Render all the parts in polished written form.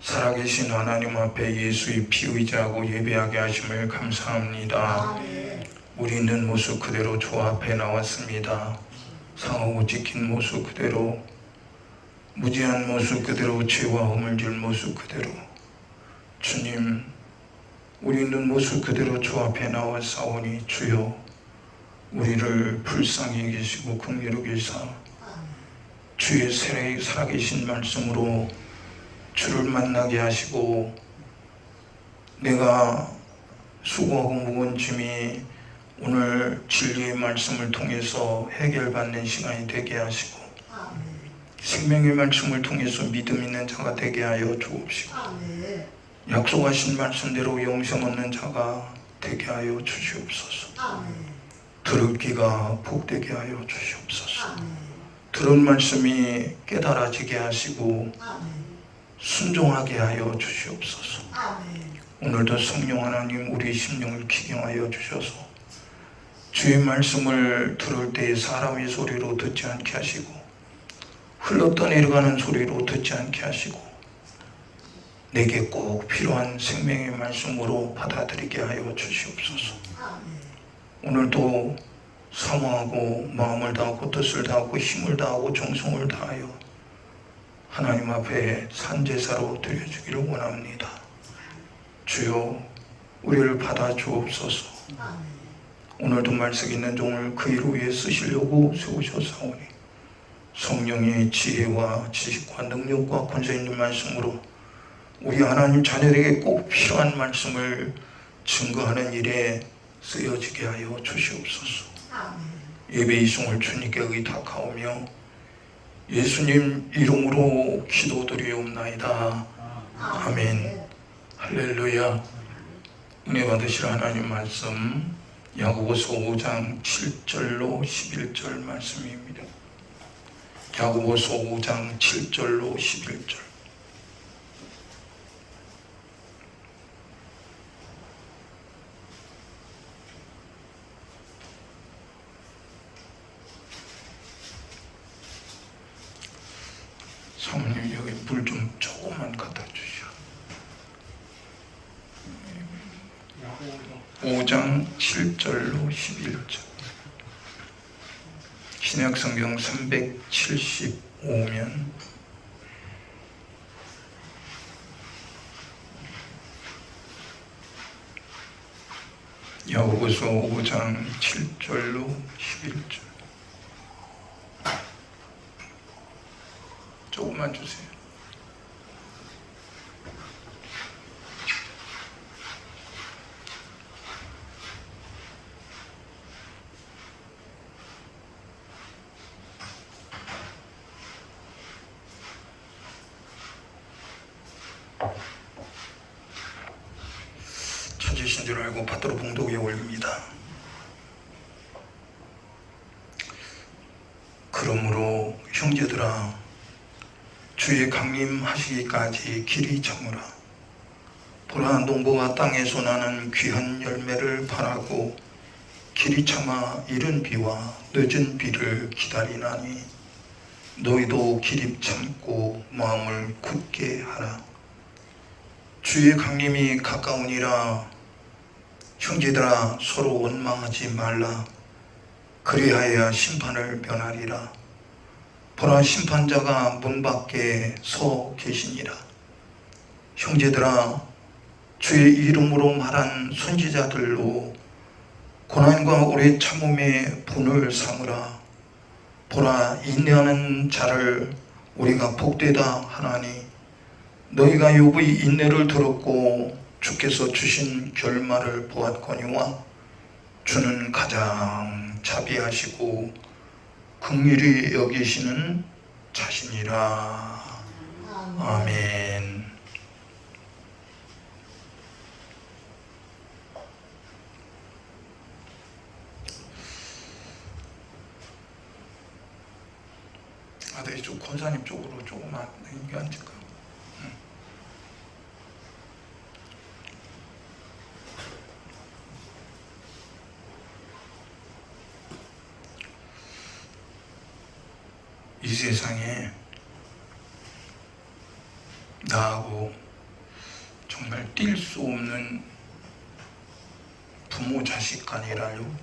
살아계신 하나님 앞에 예수의 피 의지하고 예배하게 하심을 감사합니다. 우리 있는 모습 그대로 주 앞에 나왔습니다. 상하고 찍힌 모습 그대로, 무지한 모습 그대로, 죄와 허물질 모습 그대로, 주님, 우리 있는 모습 그대로 주 앞에 나와사오니 주여, 우리를 불쌍히 계시고 긍휼히 계사 주의 살아계신 말씀으로 주를 만나게 하시고, 내가 수고하고 무거운 짐이 오늘 진리의 말씀을 통해서 해결받는 시간이 되게 하시고, 생명의 말씀을 통해서 믿음 있는 자가 되게 하여 주옵시고, 약속하신 말씀대로 영생 얻는 자가 되게 하여 주시옵소서. 들을 귀가 복되게 하여 주시옵소서. 들은 말씀이 깨달아지게 하시고 순종하게 하여 주시옵소서. 오늘도 성령 하나님, 우리 심령을 기경하여 주셔서 주의 말씀을 들을 때 사람의 소리로 듣지 않게 하시고, 흘러떠내려가는 소리로 듣지 않게 하시고, 내게 꼭 필요한 생명의 말씀으로 받아들이게 하여 주시옵소서. 오늘도 사모하고 마음을 다하고 뜻을 다하고 힘을 다하고 정성을 다하여 하나님 앞에 산제사로 드려주기를 원합니다. 주여, 우리를 받아 주옵소서. 오늘도 말씀 있는 종을 그 일 위에 쓰시려고 세우셨사오니 성령의 지혜와 지식과 능력과 권세 있는 말씀으로 우리 하나님 자녀에게 꼭 필요한 말씀을 증거하는 일에 쓰여지게 하여 주시옵소서. 예배의 송을 주님께 의탁하오며 예수님 이름으로 기도드리옵나이다. 아멘. 할렐루야. 은혜 받으실 하나님 말씀, 야고보서 5장 7절로 11절 말씀입니다. 야고보서 5장 7절로 11절. 사모님, 여기 물 좀 조금만 갖다 주시오. 5장 7절로 11절. 신약성경 375면 야고보서 5장 7절로 11절. 조금만 주세요. 천지신 줄 알고 받들어 봉독에 올립니다. 그러므로 형제들아, 주의 강림하시기까지 길이 참으라. 보라, 농부가 땅에서 나는 귀한 열매를 바라고 길이 참아 이른 비와 늦은 비를 기다리나니 너희도 길이 참고 마음을 굳게 하라. 주의 강림이 가까우니라. 형제들아, 서로 원망하지 말라. 그리하여야 심판을 면하리라. 보라, 심판자가 문 밖에 서 계시니라. 형제들아, 주의 이름으로 말한 선지자들로 고난과 오래 참음의 분을 삼으라. 보라, 인내하는 자를 우리가 복되다 하나니 너희가 욥의 인내를 들었고 주께서 주신 결말을 보았거니와 주는 가장 자비하시고 긍휼히 여기시는 자신이라. 아멘. 아들, 이쪽 권사님 쪽으로 조금만 이게 앉을까? 이 세상에 나하고 정말 뛸 수 없는 부모 자식 간이라요.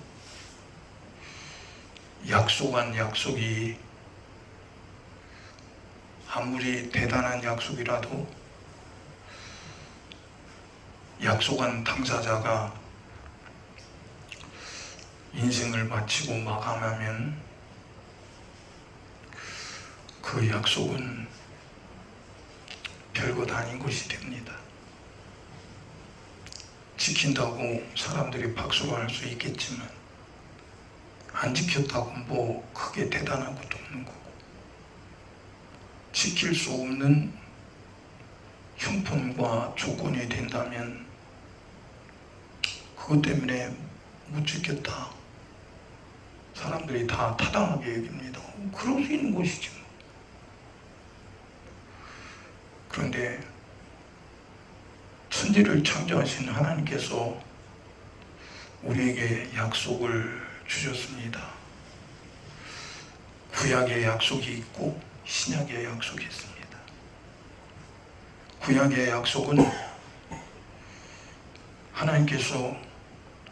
약속한 약속이 아무리 대단한 약속이라도 약속한 당사자가 인생을 마치고 마감하면 그 약속은 별것 아닌 것이 됩니다. 지킨다고 사람들이 박수를 할 수 있겠지만 안 지켰다고 뭐 크게 대단한 것도 없는 거고, 지킬 수 없는 형편과 조건이 된다면 그것 때문에 못 지켰다, 사람들이 다 타당하게 여깁니다. 그럴 수 있는 것이죠. 그런데 천지를 창조하신 하나님께서 우리에게 약속을 주셨습니다. 구약의 약속이 있고 신약의 약속이 있습니다. 구약의 약속은 하나님께서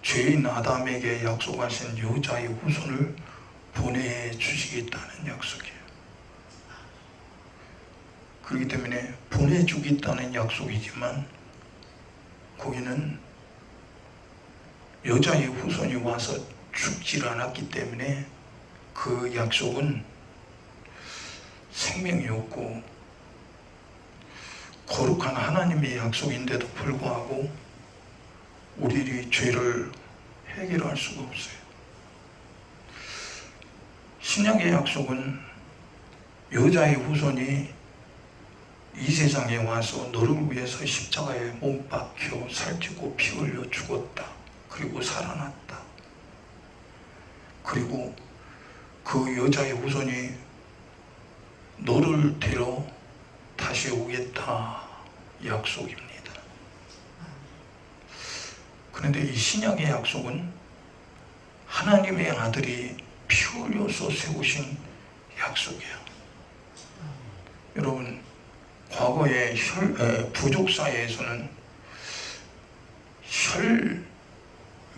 죄인 아담에게 약속하신 여자의 후손을 보내주시겠다는 약속이에요. 그렇기 때문에 보내주겠다는 약속이지만 거기는 여자의 후손이 와서 죽질 않았기 때문에 그 약속은 생명이었고 거룩한 하나님의 약속인데도 불구하고 우리의 죄를 해결할 수가 없어요. 신약의 약속은 여자의 후손이 이 세상에 와서 너를 위해서 십자가에 못 박혀 살찌고 피 흘려 죽었다. 그리고 살아났다. 그리고 그 여자의 후손이 너를 데려 다시 오겠다 약속입니다. 그런데 이 신약의 약속은 하나님의 아들이 피 흘려서 세우신 약속이에요. 여러분, 과거의 부족 사회에서는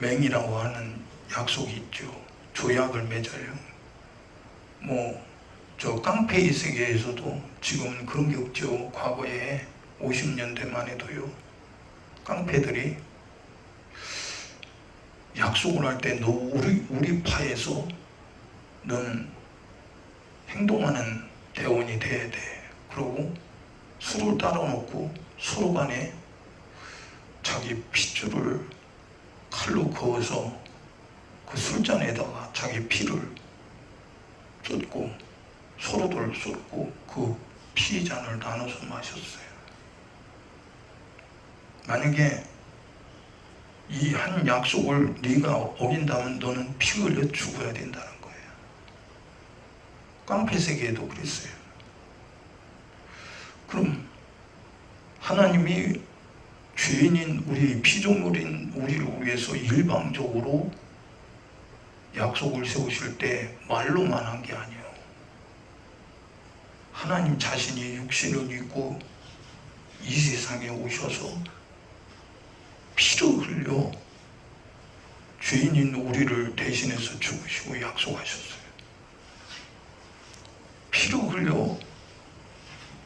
혈맹이라고 하는 약속이 있죠. 조약을 맺어요. 저 깡패의 세계에서도 지금은 그런 게 없죠. 과거에 50년대만 해도요, 깡패들이 약속을 할 때 너 우리 파에서 넌 행동하는 대원이 돼야 돼. 그러고 술을 따라놓고 서로 간에 자기 핏줄을 칼로 그어서 그 술잔에다가 자기 피를 쏟고 서로들 쏟고 그 피잔을 나눠서 마셨어요. 만약에 이 한 약속을 네가 어긴다면 너는 피 흘려 죽어야 된다는 거예요. 깡패 세계에도 그랬어요. 그럼 하나님이 죄인인 우리 피조물인 우리를 위해서 일방적으로 약속을 세우실 때 말로만 한 게 아니에요. 하나님 자신이 육신을 입고 이 세상에 오셔서 피를 흘려 죄인인 우리를 대신해서 죽으시고 약속하셨어요. 피를 흘려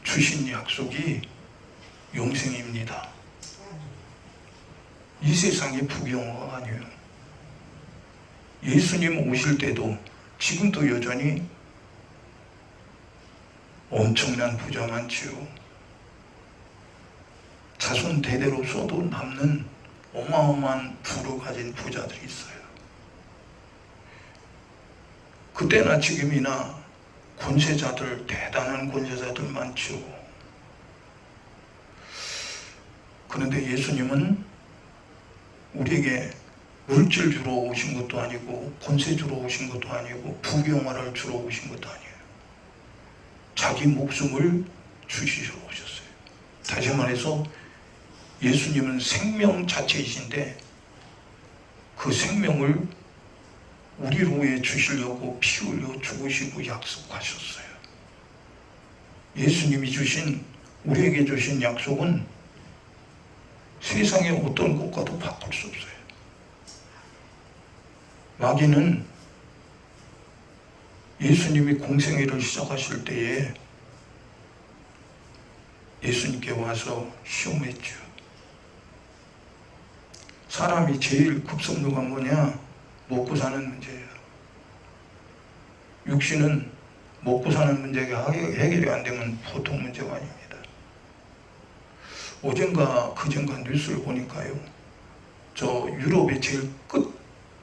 주신 약속이 영생입니다. 이 세상의 부귀영화가 아니에요. 예수님 오실 때도 지금도 여전히 엄청난 부자 많지요. 자손 대대로 써도 남는 어마어마한 부를 가진 부자들이 있어요. 그때나 지금이나 권세자들, 대단한 권세자들 많죠. 그런데 예수님은 우리에게 물질 주러 오신 것도 아니고 권세 주러 오신 것도 아니고 부귀영화를 주러 오신 것도 아니에요. 자기 목숨을 주시러 오셨어요. 다시 말해서 예수님은 생명 자체이신데 그 생명을 우리를 위해 주시려고 피 흘려 죽으시고 약속하셨어요. 예수님이 주신, 우리에게 주신 약속은 세상의 어떤 것과도 바꿀 수 없어요. 마귀는 예수님이 공생애를 시작하실 때에 예수님께 와서 시험했죠. 사람이 제일 급선무가 뭐냐? 먹고 사는 문제예요. 육신은 먹고 사는 문제가 해결이 안 되면 보통 문제가 아닙니다. 어젠가 그젠가 뉴스를 보니까요, 저 유럽의 제일 끝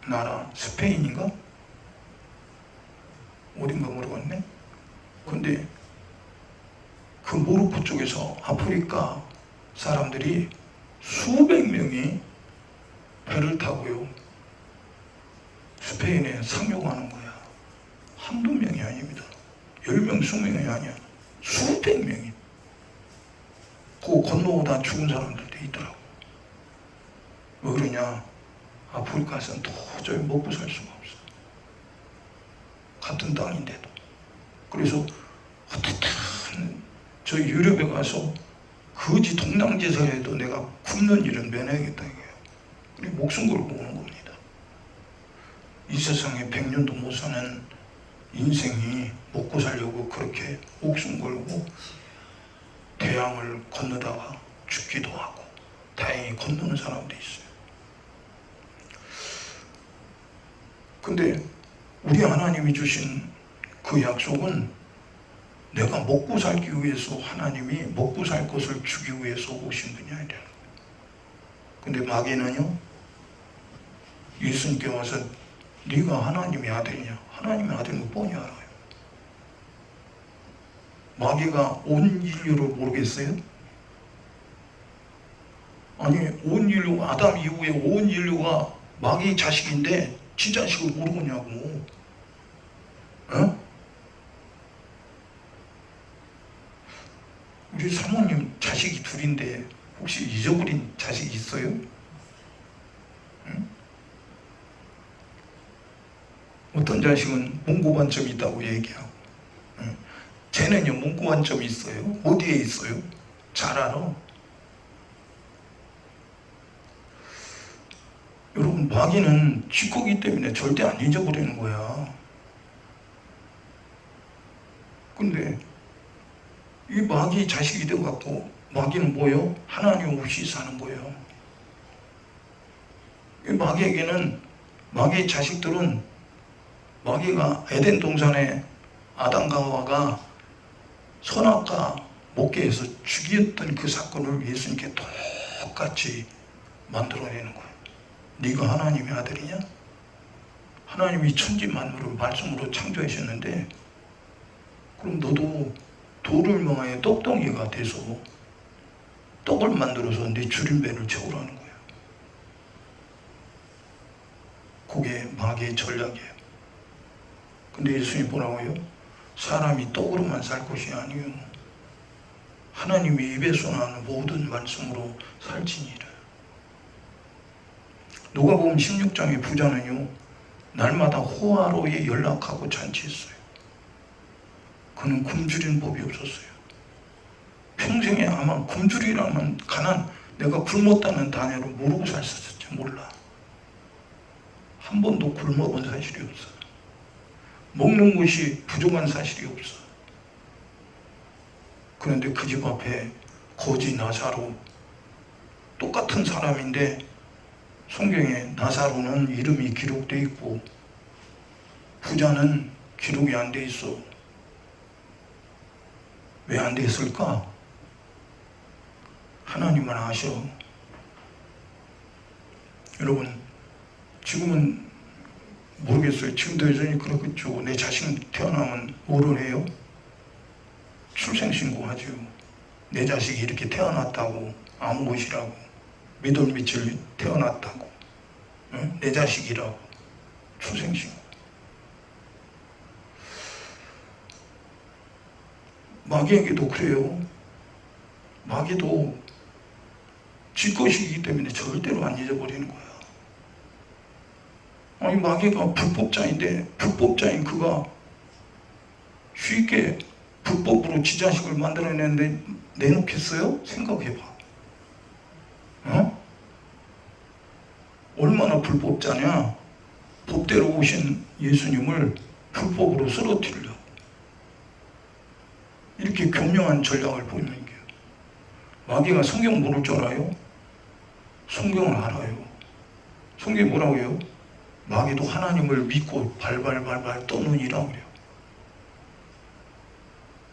나라 스페인인가? 어딘가 모르겠네. 근데 그 모로코 쪽에서 아프리카 사람들이 수백 명이 배를 타고요, 스페인에 상륙하는 거야. 한두 명이 아닙니다. 10명, 20명이 아니야. 수백 명이. 그 건너오다 죽은 사람들도 있더라고. 왜 그러냐? 아프리카에서는 도저히 먹고 살 수가 없어. 같은 땅인데도. 그래서 어떻든 저 유럽에 가서 거지 동랑제사에도 내가 굶는 일은 면해야겠다 이거예요. 그리고 목숨 걸고 오는 겁니다. 이 세상에 100년도 못 사는 인생이 먹고 살려고 그렇게 목숨 걸고 대양을 건너다가 죽기도 하고 다행히 건너는 사람도 있어요. 근데 우리 하나님이 주신 그 약속은 내가 먹고 살기 위해서, 하나님이 먹고 살 것을 주기 위해서 오신 분이 아니라는 거예요. 근데 마귀는요, 예수님께 와서 네가 하나님의 아들이냐? 하나님의 아들은 뻔히 알아요. 마귀가 온 인류를 모르겠어요? 아니, 온 인류, 아담 이후에 온 인류가 마귀 자식인데 지 자식을 모르겠냐고. 어? 우리 사모님 자식이 둘인데 혹시 잊어버린 자식이 있어요? 응? 어떤 자식은 문고반점이 있다고 얘기하고, 응? 쟤는요 문고반점이 있어요. 어디에 있어요? 잘 알아. 여러분, 마귀는 쥐꼬기 때문에 절대 안 잊어버리는 거야. 근데 이 마귀 자식이 되어갖고, 마귀는 뭐예요? 하나님 없이 사는 거예요. 이 마귀에게는, 마귀의 자식들은, 마귀가 에덴 동산에 아담과 하와가 선악과 먹게 해서 죽였던 그 사건을 예수님께 똑같이 만들어내는 거예요. 네가 하나님의 아들이냐? 하나님이 천지 만물을 말씀으로 창조하셨는데, 그럼 너도 돌을 명하여 떡덩이가 돼서 떡을 만들어서 네 줄임배를 채우라는 거예요. 그게 마귀의 전략이에요. 근데 예수님이 뭐라고요? 사람이 떡으로만 살 것이 아니요, 하나님의 입에서 나는 모든 말씀으로 살지니라. 누가복음 16장의 부자는요, 날마다 호화로에 연락하고 잔치했어요. 그는 굶주린 법이 없었어요. 평생에 아마 굶주리라는 가난, 내가 굶었다는 단어를 모르고 살았을지 몰라. 한 번도 굶어본 사실이 없어. 먹는 것이 부족한 사실이 없어. 그런데 그 집 앞에 거지 나사로, 똑같은 사람인데 성경에 나사로는 이름이 기록되어 있고 부자는 기록이 안 돼 있어. 왜 안 돼 있을까? 하나님만 아셔. 여러분, 지금은 모르겠어요. 지금도 여전히 그렇겠죠. 내 자식 태어나면 뭐를 해요? 출생신고하죠. 내 자식이 이렇게 태어났다고, 아무 것이라고, 미돌밑을 태어났다고, 응? 내 자식이라고 출생신고. 마귀에게도 그래요. 마귀도 지 것이기 때문에 절대로 안 잊어버리는 거야. 아니, 마귀가 불법자인데 불법자인 그가 쉽게 불법으로 지 자식을 만들어내는데 내놓겠어요? 생각해봐. 어? 얼마나 불법자냐. 법대로 오신 예수님을 불법으로 쓰러뜨리려고 이렇게 교묘한 전략을 보이는 게, 마귀가 성경 모를 줄 알아요? 성경을 알아요. 성경이 뭐라고 해요? 마귀도 하나님을 믿고 발발발발 떠느니라 그래요.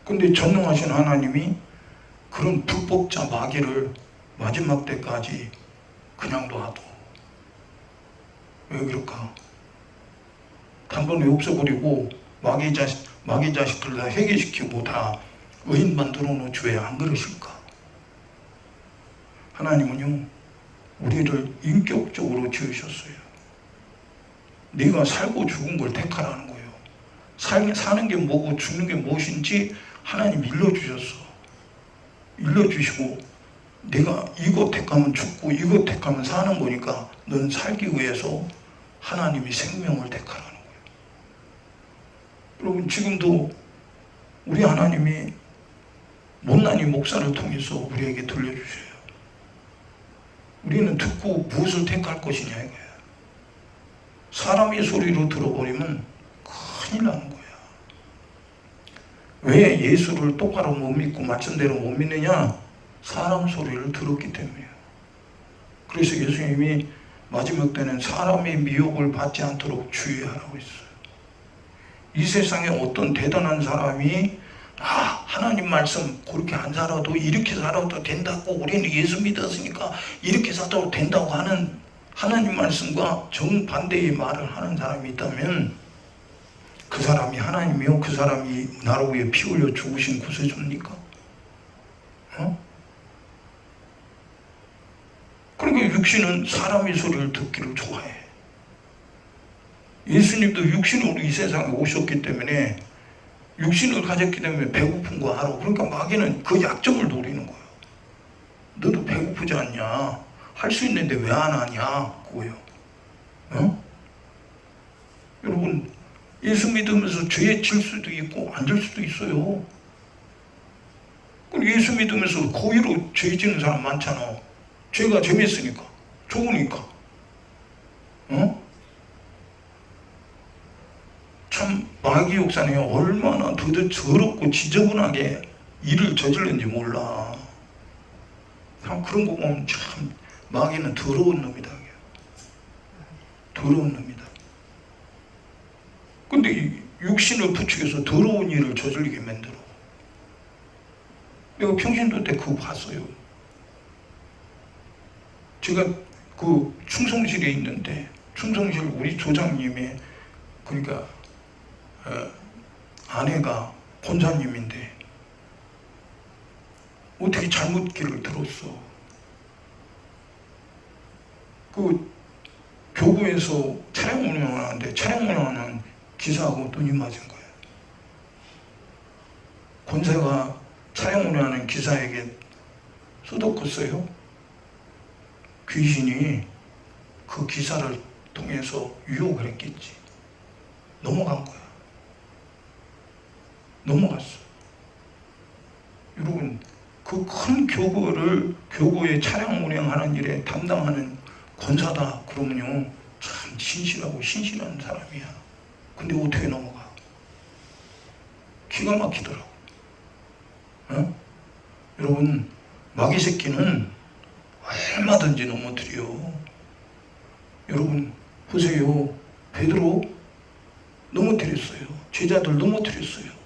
근데 전능하신 하나님이 그런 불법자 마귀를 마지막 때까지 그냥 놔둬. 왜 그럴까? 단번에 없애버리고 마귀 자식들 다 회개시키고 다 의인 만들어 놓지 왜 안 그러실까? 하나님은요, 우리를 인격적으로 지으셨어요. 네가 살고 죽은 걸 택하라는 거예요. 사는 게 뭐고 죽는 게 무엇인지 하나님 일러주셨어. 일러주시고 내가 이거 택하면 죽고 이거 택하면 사는 거니까 넌 살기 위해서 하나님이 생명을 택하라는 거예요. 여러분, 지금도 우리 하나님이 못난이 목사를 통해서 우리에게 들려주셔요. 우리는 듣고 무엇을 택할 것이냐 이거야. 사람의 소리로 들어버리면 큰일 나는 거야. 왜 예수를 똑바로 못 믿고 말씀대로 못 믿느냐? 사람 소리를 들었기 때문이에요. 그래서 예수님이 마지막 때는 사람의 미혹을 받지 않도록 주의하라고 했어요. 이 세상에 어떤 대단한 사람이 하나님 말씀 그렇게 안 살아도 이렇게 살아도 된다고, 우리는 예수 믿었으니까 이렇게 살아도 된다고 하는 하나님 말씀과 정반대의 말을 하는 사람이 있다면 그 사람이 하나님이요? 그 사람이 나를 위해 피 흘려 죽으신 구세주입니까? 그러니까 육신은 사람의 소리를 듣기를 좋아해. 예수님도 육신으로 이 세상에 오셨기 때문에, 육신을 가졌기 때문에 배고픈 거 알아. 그러니까 마귀는 그 약점을 노리는 거예요. 너도 배고프지 않냐? 할 수 있는데 왜 안 하냐? 그거예요. 여러분, 예수 믿으면서 죄에 질 수도 있고 안 질 수도 있어요. 그럼 예수 믿으면서 고의로 죄 지는 사람 많잖아. 죄가 재밌으니까, 좋으니까. 참 마귀 역사는 얼마나 더럽고 지저분하게 일을 저질렀는지 몰라. 참 그런 거 보면 참 마귀는 더러운 놈이다. 더러운 놈이다. 근데 육신을 부추겨서 더러운 일을 저질리게 만들어. 내가 평신도 때 그거 봤어요. 제가 그 충성실에 있는데, 충성실 우리 조장님의, 그러니까 아내가 권사님인데 어떻게 잘못 길을 들었어. 그 교구에서 차량 운영을 하는데 차량 운영하는 기사하고 눈이 맞은 거예요. 권사가 차량 운영하는 기사에게 쏟아컸어요. 귀신이 그 기사를 통해서 유혹을 했겠지. 넘어간 거야. 넘어갔어. 여러분, 그 큰 교구의 차량 운행하는 일에 담당하는 권사다 그러면요, 참 신실하고 신실한 사람이야. 근데 어떻게 넘어가? 기가 막히더라고. 여러분, 마귀 새끼는 얼마든지 넘어뜨려. 여러분 보세요. 베드로 넘어뜨렸어요. 제자들 넘어뜨렸어요.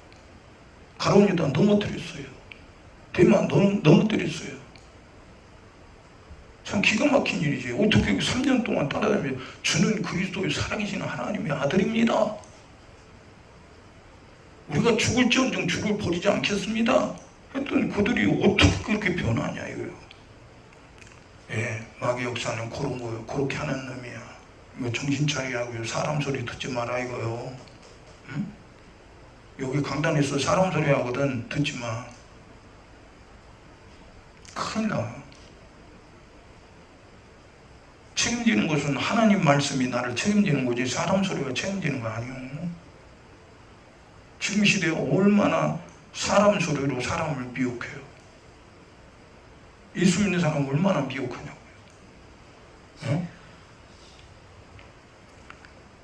가룟유다 넘어뜨렸어요. 대만 넘어뜨렸어요. 참 기가 막힌 일이지. 어떻게 3년 동안 따라다니며 주는 그리스도의 살아계신 하나님의 아들입니다. 우리가 죽을지언정 주를 버리지 않겠습니다. 했더니 그들이 어떻게 그렇게 변하냐 이거예요. 예, 마귀 역사는 그런 거예요. 그렇게 하는 놈이야. 이거 정신 차리라고요. 사람 소리 듣지 마라 이거요. 응? 여기 강단에서 사람 소리 하거든. 듣지 마. 큰일 나. 책임지는 것은 하나님 말씀이 나를 책임지는 거지 사람 소리가 책임지는 거 아니에요. 지금 시대에 얼마나 사람 소리로 사람을 미혹해요. 예수 믿는 사람은 얼마나 미혹하냐고요. 어?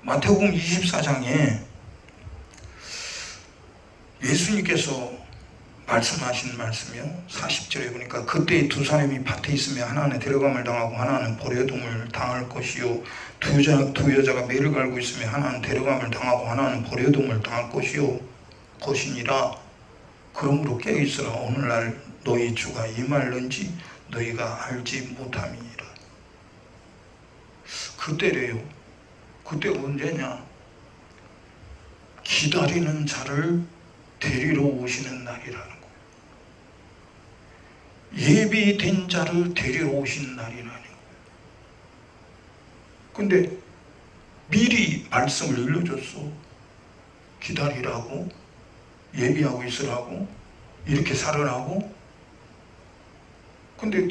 마태복음 24장에 예수님께서 말씀하신 말씀이요, 40절에 보니까 그때 두 사람이 밭에 있으며 하나는 데려감을 당하고 하나는 버려둠을 당할 것이요, 두 여자가 매를 갈고 있으며 하나는 데려감을 당하고 하나는 버려둠을 당할 것이니라. 그러므로 깨어있으라. 오늘날 너희 주가 임할는지 너희가 알지 못함이니라. 그때래요. 그때 언제냐? 기다리는 자를 데리러 오시는 날이라는 거예요. 예비된 자를 데리러 오시는 날이라는 거예요. 근데 미리 말씀을 일러줬어. 기다리라고, 예비하고 있으라고, 이렇게 살으라고. 근데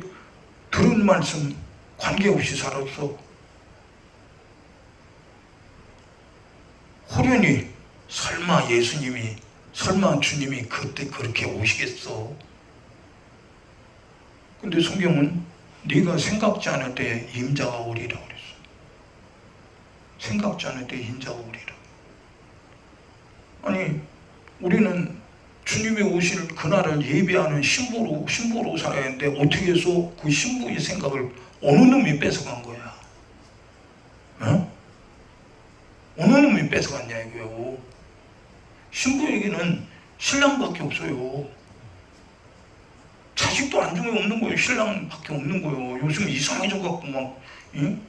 들은 말씀 관계없이 살았어. 호련히 설마 예수님이, 설마 주님이 그때 그렇게 오시겠어? 근데 성경은 네가 생각지 않을 때 임자가 오리라 그랬어. 생각지 않을 때 임자가 오리라. 아니, 우리는 주님이 오실 그날을 예비하는 신부로 살아야 하는데 어떻게 해서 그 신부의 생각을 어느 놈이 뺏어간 거야? 어? 어느 놈이 뺏어갔냐 이거요. 신부에게는 신랑밖에 없어요. 자식도 안중에 없는 거예요. 신랑밖에 없는 거예요. 요즘 이상해져 갖고 막, 응?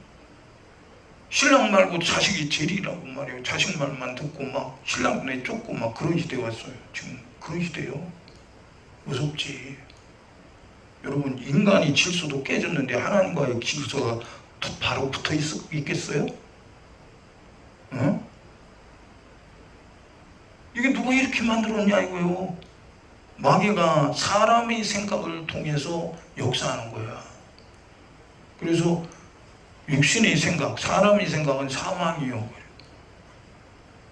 신랑 말고 자식이 제일이라고 말이에요. 자식 말만 듣고 막 신랑분에 쫓고 막 그런 시대 왔어요. 지금 그런 시대요. 무섭지. 여러분, 인간이 질서도 깨졌는데 하나님과의 질서가 바로 붙어 있겠어요? 어? 이게 누가 이렇게 만들었냐 이거요. 마귀가 사람의 생각을 통해서 역사하는 거야. 그래서 육신의 생각, 사람의 생각은 사망이요.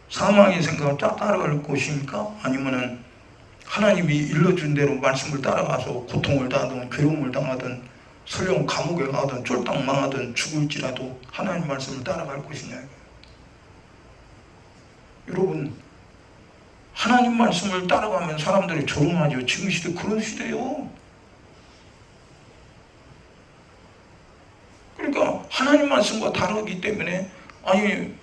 사망의 생각을 따라갈 것입니까? 아니면은 하나님이 일러준 대로 말씀을 따라가서 고통을 당하든 괴로움을 당하든 설령 감옥에 가든 쫄딱 망하든 죽을지라도 하나님 말씀을 따라갈 것이냐. 여러분, 하나님 말씀을 따라가면 사람들이 조롱하죠. 지금 시대 그런 시대요. 그러니까 하나님 말씀과 다르기 때문에, 아니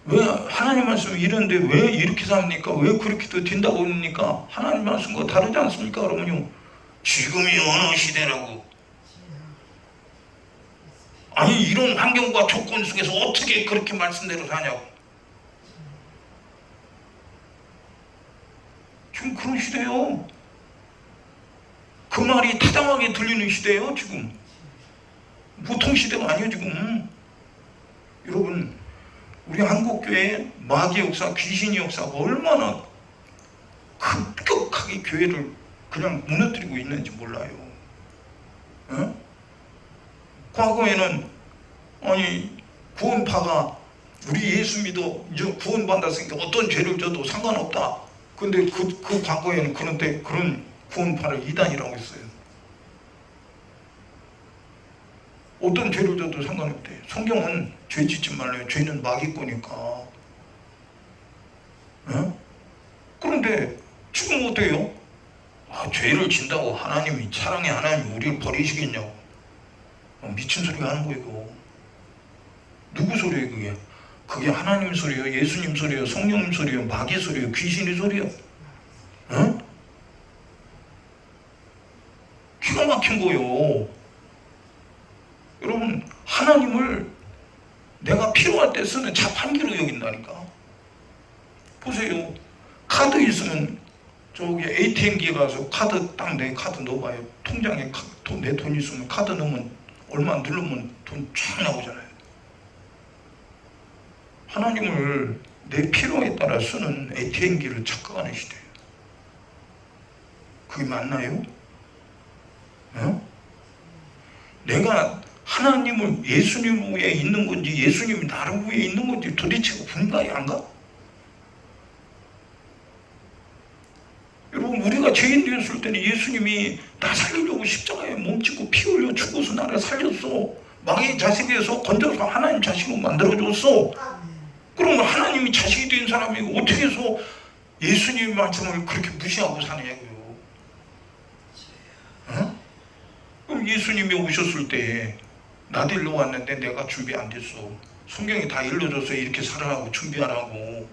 왜 하나님 말씀이 이런데 왜 이렇게 삽니까? 왜 그렇게 된다고 합니까? 하나님 말씀과 다르지 않습니까? 그러면요, 지금이 어느 시대라고. 아니 이런 환경과 조건 속에서 어떻게 그렇게 말씀대로 사냐고. 지금 그런 시대요. 그 말이 타당하게 들리는 시대예요. 지금 보통 시대가 아니에요. 지금 여러분, 우리 한국교회 마귀 역사, 귀신의 역사가 얼마나 급격하게 교회를 그냥 무너뜨리고 있는지 몰라요. 어? 과거에는 아니 구원파가 우리 예수 믿어 이제 구원받았으니까 어떤 죄를 져도 상관없다. 근데 그 과거에는 그런데 그런 구원파를 이단이라고 했어요. 어떤 죄를 져도 상관없대. 성경은 죄 짓지 말래요. 죄는 마귀거니까. 어? 그런데 지금 어때요? 죄를 진다고 하나님이, 사랑의 하나님이 우리를 버리시겠냐고. 미친 소리가 하는 거예요. 누구 소리예요 그게? 그게 하나님 소리예요? 예수님 소리예요? 성령님 소리예요? 마귀 소리예요? 귀신의 소리예요? 어? 기가 막힌 거예요. 여러분, 하나님을 내가 필요할 때 쓰는 자판기로 여긴다니까. 보세요. 카드 있으면 저기 ATM기에 가서 카드 딱 내 카드 넣어봐요. 통장에 내 돈 있으면 카드 넣으면 얼마 누르면 돈 쫙 나오잖아요. 하나님을 내 필요에 따라 쓰는 ATM기를 착각하는 시대예요. 그게 맞나요? 어? 내가 하나님을, 예수님 위에 있는 건지 예수님이 나를 위에 있는 건지 도대체 분간이 안 가? 여러분, 우리가 죄인 되었을 때는 예수님이 나 살리려고 십자가에 몸짓고 피 흘려 죽어서 나를 살렸어. 마귀의 자식에서 건져서 하나님 자식으로 만들어줬어. 그러면 하나님이 자식이 된 사람이 어떻게 해서 예수님의 말씀을 그렇게 무시하고 사느냐고요. 어? 그럼 예수님이 오셨을 때 나 데리러 왔는데 내가 준비 안 됐어. 성경이 다 일러줘서 이렇게 살아라고 준비하라고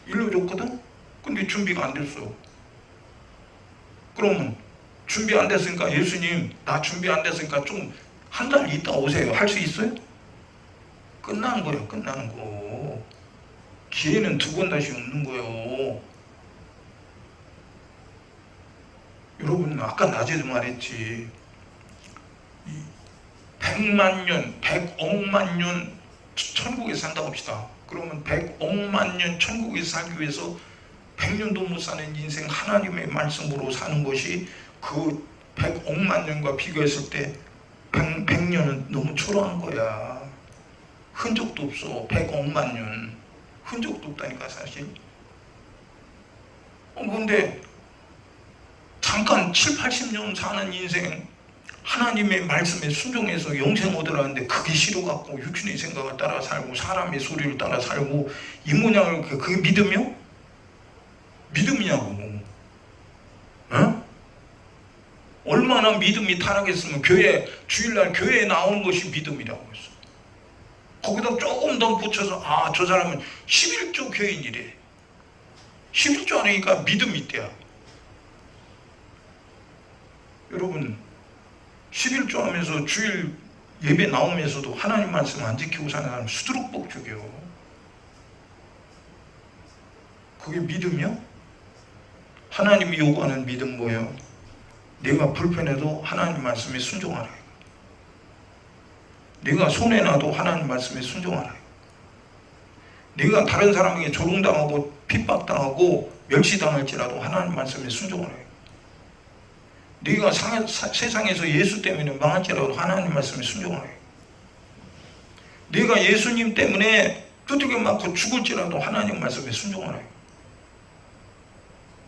일러줬거든? 근데 준비가 안 됐어. 그러면 준비 안 됐으니까 예수님 나 준비 안 됐으니까 좀 한 달 있다 오세요. 할 수 있어요? 끝나는 거예요. 끝나는 거. 기회는 두 번 다시 없는 거예요. 여러분 아까 낮에도 말했지. 100만 년, 100억만 년 천국에 산다고 합시다. 그러면 100억만 년 천국에 살기 위해서 100년도 못 사는 인생 하나님의 말씀으로 사는 것이 그 100억만 년과 비교했을 때 100년은 너무 초라한 거야. 흔적도 없어. 100억만 년 흔적도 없다니까 사실. 근데 잠깐 7, 80년 사는 인생 하나님의 말씀에 순종해서 영생 얻으라는데 그게 싫어갖고 육신의 생각을 따라 살고 사람의 소리를 따라 살고 이 모양을 그게 믿으며? 믿음이냐고. 어? 얼마나 믿음이 타락했으면 주일날 교회에 나오는 것이 믿음이라고 했어. 거기다 조금 더 붙여서 저 사람은 11조 교인이래. 11조 하니까 믿음이 있대야. 여러분 11조 하면서 주일 예배 나오면서도 하나님 말씀 안 지키고 사는 사람 수두룩복죽이요. 그게 믿음이야? 하나님이 요구하는 믿음 뭐예요? 내가 불편해도 하나님 말씀에 순종하라. 내가 손해나도 하나님 말씀에 순종하라. 내가 다른 사람에게 조롱당하고 핍박당하고 멸시당할지라도 하나님 말씀에 순종하라. 네가 세상에서 예수 때문에 망할지라도 하나님 말씀에 순종하라. 네가 예수님 때문에 두들겨 맞고 죽을지라도 하나님 말씀에 순종하라.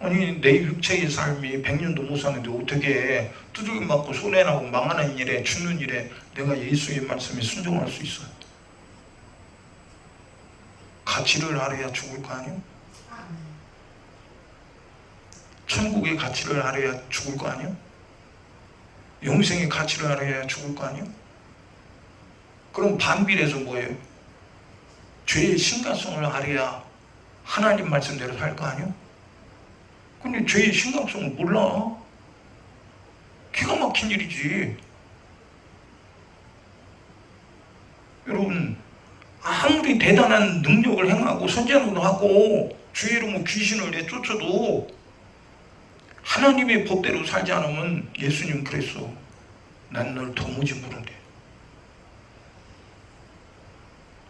아니 내 육체의 삶이 100년도 못 사는데 어떻게 두들겨 맞고 손해나고 망하는 일에 죽는 일에 내가 예수의 말씀에 순종할 수 있어? 가치를 알아야 죽을 거 아니야? 천국의 가치를 알아야 죽을 거 아니야? 영생의 가치를 알아야 죽을 거 아니야? 그럼 반비례해서 뭐예요? 죄의 심각성을 알아야 하나님 말씀대로 살 거 아니야? 근데 죄의 심각성을 몰라. 기가 막힌 일이지. 여러분 아무리 대단한 능력을 행하고 선전도 하고 주의 이름으로 귀신을 내쫓아도 하나님의 법대로 살지 않으면 예수님 그랬어. 난 널 도무지 모른대.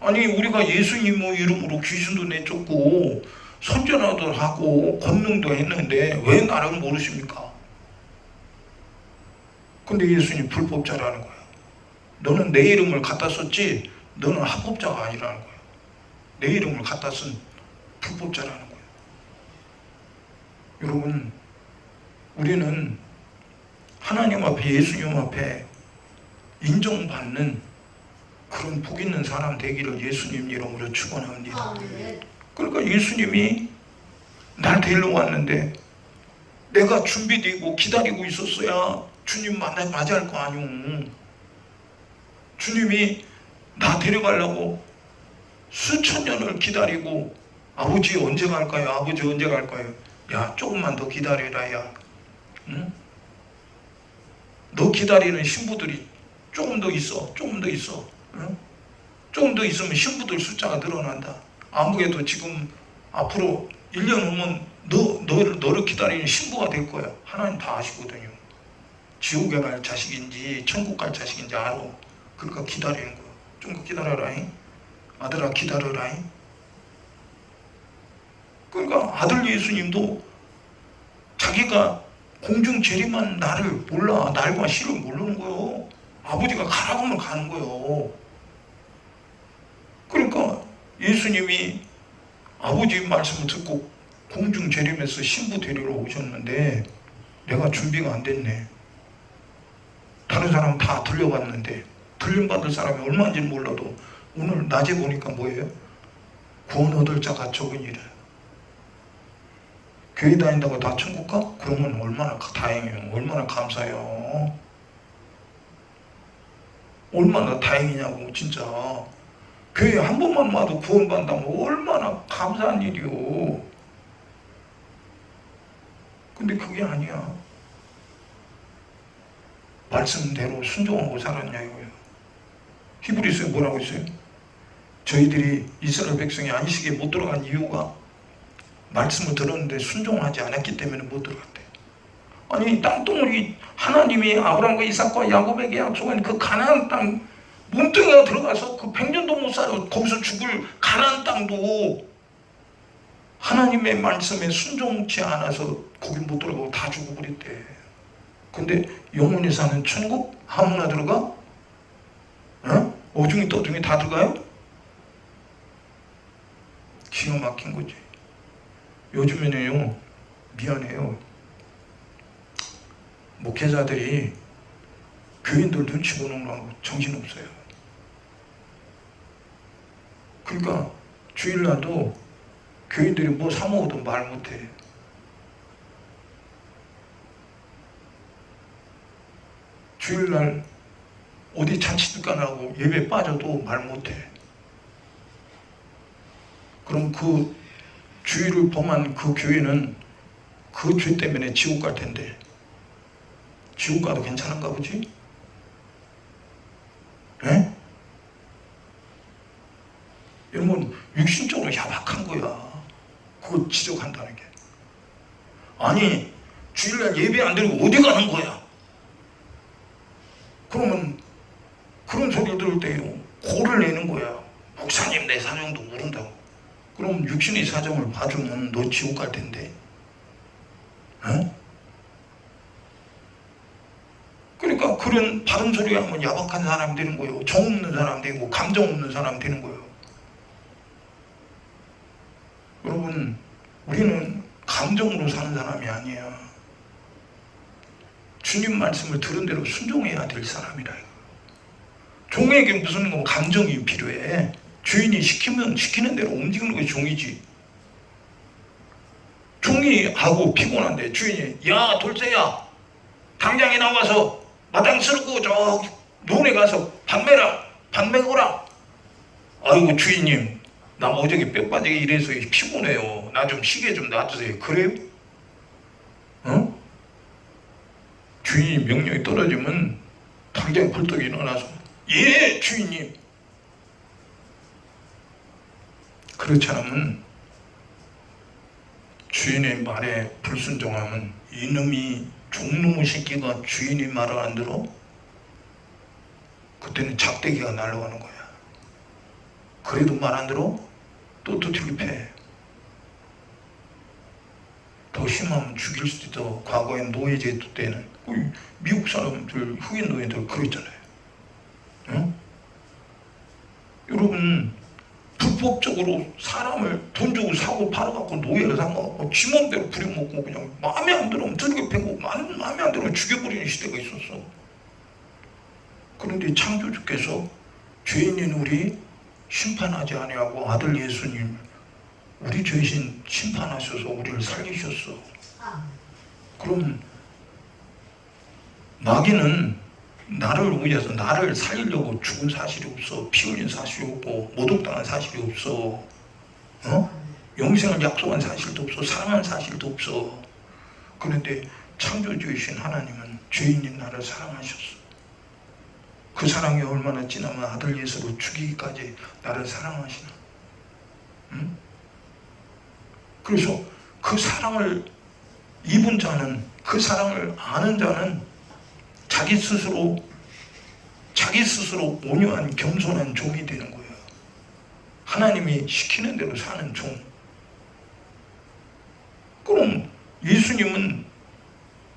아니 우리가 예수님 이름으로 귀신도 내쫓고 선전도 하고 권능도 했는데 왜 나를 모르십니까? 근데 예수님 불법자라는 거야. 너는 내 이름을 갖다 썼지 너는 합법자가 아니라는 거야. 내 이름을 갖다 쓴 불법자라는 거야. 여러분 우리는 하나님 앞에 예수님 앞에 인정받는 그런 복 있는 사람 되기를 예수님 이름으로 축원합니다. 그러니까 예수님이 날 데리러 왔는데 내가 준비되고 기다리고 있었어야 주님 맞이할 거 아니오. 주님이 나 데려가려고 수천 년을 기다리고 아버지 언제 갈까요? 아버지 언제 갈까요? 야 조금만 더 기다려라 야. 응? 너 기다리는 신부들이 조금 더 있어. 조금 더 있어. 응? 조금 더 있으면 신부들 숫자가 늘어난다. 아무래도 지금 앞으로 1년 후면 너를 기다리는 신부가 될 거야. 하나님 다 아시거든요. 지옥에 갈 자식인지 천국 갈 자식인지 알아. 그러니까 기다리는 거야. 좀 더 기다려라잉. 아들아 기다려라잉. 그러니까 아들 예수님도 자기가 공중 재림한 나를 몰라. 날과 시를 모르는 거예요. 아버지가 가라고 하면 가는 거예요. 그러니까 예수님이 아버지 말씀을 듣고 공중 재림에서 신부 데리러 오셨는데 내가 준비가 안 됐네. 다른 사람 다 들려봤는데 들림받을 사람이 얼마인지 몰라도 오늘 낮에 보니까 뭐예요? 구원 얻을 자가 적으니라. 교회 다닌다고 다 천국 가? 그러면 얼마나 다행이에요. 얼마나 감사해요. 얼마나 다행이냐고. 진짜 교회 한 번만 와도 구원받는다면 얼마나 감사한 일이요. 근데 그게 아니야. 말씀대로 순종하고 살았냐 이거예요. 히브리서에 뭐라고 있어요? 저희들이 이스라엘 백성이 안식에 못 들어간 이유가 말씀을 들었는데 순종하지 않았기 때문에 못 들어갔대요. 아니 땅덩어리 하나님이 아브라함과 이삭과 야곱에게 약속한 그 가나안 땅 몸뚱이가 들어가서 그 100년도 못 살아 거기서 죽을 가나안 땅도 하나님의 말씀에 순종치 않아서 거기 못 들어가고 다 죽어버렸대. 근데 영원히 사는 천국 아무나 들어가? 어중이 떠중이 다 들어가요? 기가 막힌 거지. 요즘에는요, 미안해요. 목회자들이 교인들 눈치 보는 거하고 정신없어요. 그러니까 주일날도 교인들이 뭐 사먹어도 말 못해. 주일날 어디 잔치들까나고 예배 빠져도 말 못해. 그럼 그 주의를 범한 그 교회는 그 죄 때문에 지옥 갈 텐데 지옥 가도 괜찮은가 보지? 에? 여러분 육신적으로 야박한 거야. 그거 지적한다는 게. 아니 주일날 예배 안 드리고 어디 가는 거야? 그러면 그런 소리를 들을 때요 고를 내는 거야. 목사님 내 사정도 모른다고. 그럼 육신의 사정을 봐주면 너 지옥 갈 텐데. 그러니까 그런 바른 소리 하면 야박한 사람 되는 거예요. 정 없는 사람 되고 감정 없는 사람 되는 거예요. 여러분 우리는 감정으로 사는 사람이 아니야. 주님 말씀을 들은 대로 순종해야 될 사람이라. 종에게 무슨 감정이 필요해. 주인이 시키면 시키는 대로 움직이는 게 종이지. 종이 하고 피곤한데 주인이 야 돌쇠야 당장에 나와서 마당 쓸고 저 논에 가서 밥 매라 밥 매거라. 아이고 주인님 나 어저께 뼈 빠지게 일해서 피곤해요. 나 좀 쉬게 좀 놔주세요. 그래요? 주인이 명령이 떨어지면 당장 벌떡 일어나서 예 주인님. 그렇지 않으면 주인의 말에 불순종하면 이놈이 종놈의 새끼가 주인의 말을 안 들어? 그때는 작대기가 날아가는 거야. 그래도 말 안 들어? 또 두들기 패. 더 심하면 죽일 수도 있어. 과거에 노예제도 때는 미국 사람들 흑인 노예들 그랬잖아요. 응? 여러분 불법적으로 사람을 돈 주고 사고 팔아갖고 노예를 삼아갖고 지 맘대로 부려먹고 그냥 마음에 안 들으면 두들겨 패고 마음에 안 들으면 죽여버리는 시대가 있었어. 그런데 창조주께서 죄인인 우리 심판하지 아니하고 아들 예수님 우리 죄신 심판하셔서 우리를 살리셨어. 그럼 마귀는 나를 위해서 나를 살리려고 죽은 사실이 없어. 피 흘린 사실이 없고 모독당한 사실이 없어. 영생을 약속한 사실도 없어. 사랑한 사실도 없어. 그런데 창조주이신 하나님은 죄인인 나를 사랑하셨어. 그 사랑이 얼마나 진하면 아들 예수를 죽이기까지 나를 사랑하시나. 그래서 그 사랑을 입은 자는, 그 사랑을 아는 자는 자기 스스로 온유한 겸손한 종이 되는 거예요. 하나님이 시키는 대로 사는 종. 그럼 예수님은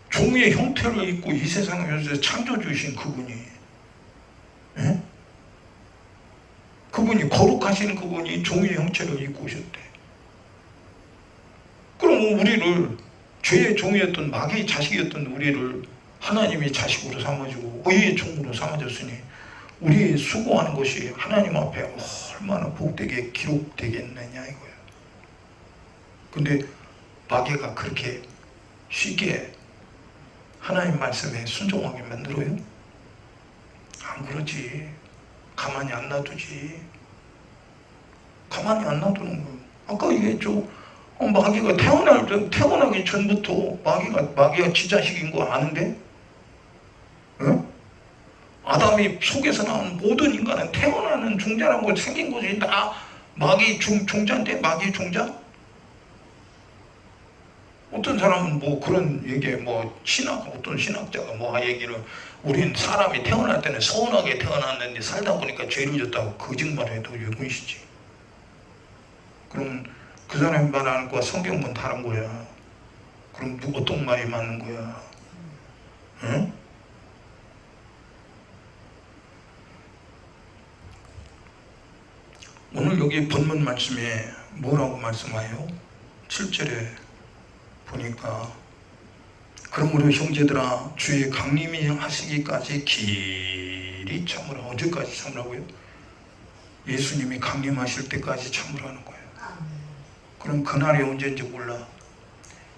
종의 형태를 입고 이 세상에서 창조주신 그분이, 그분이 거룩하신 그분이 종의 형체를 입고 오셨대. 그럼 우리를 죄의 종이었던 마귀의 자식이었던 우리를 하나님이 자식으로 삼아주고 의의 종으로 삼아줬으니 우리 수고하는 것이 하나님 앞에 얼마나 복되게 기록되겠느냐 이거예요. 근데 마귀가 그렇게 쉽게 하나님 말씀에 순종하게 만들어요? 안 그러지. 가만히 안 놔두지. 가만히 안 놔두는 거예요. 아까 얘기했죠. 마귀가 태어나기 전부터 마귀가 지 자식인 거 아는데? 응? 아담이 속에서 나온 모든 인간은 태어나는 종자라는 걸 생긴 것이 다 마귀 종자인데, 마귀 종자? 어떤 사람은 뭐 그런 얘기에 어떤 신학자가 얘기를, 우린 사람이 태어날 때는 서운하게 태어났는데 살다 보니까 죄를 졌다고 거짓말해도 유군이시지. 그럼 그 사람이 말하는 거와 성경은 다른 거야. 그럼 어떤 말이 맞는 거야? 응? 오늘 여기 본문 말씀에 뭐라고 말씀하여? 7절에 보니까 그러므로 형제들아 주의 강림이 하시기까지 길이 참으라. 언제까지 참으라고요? 예수님이 강림하실 때까지 참으라는 거예요. 그럼 그날이 언제인지 몰라.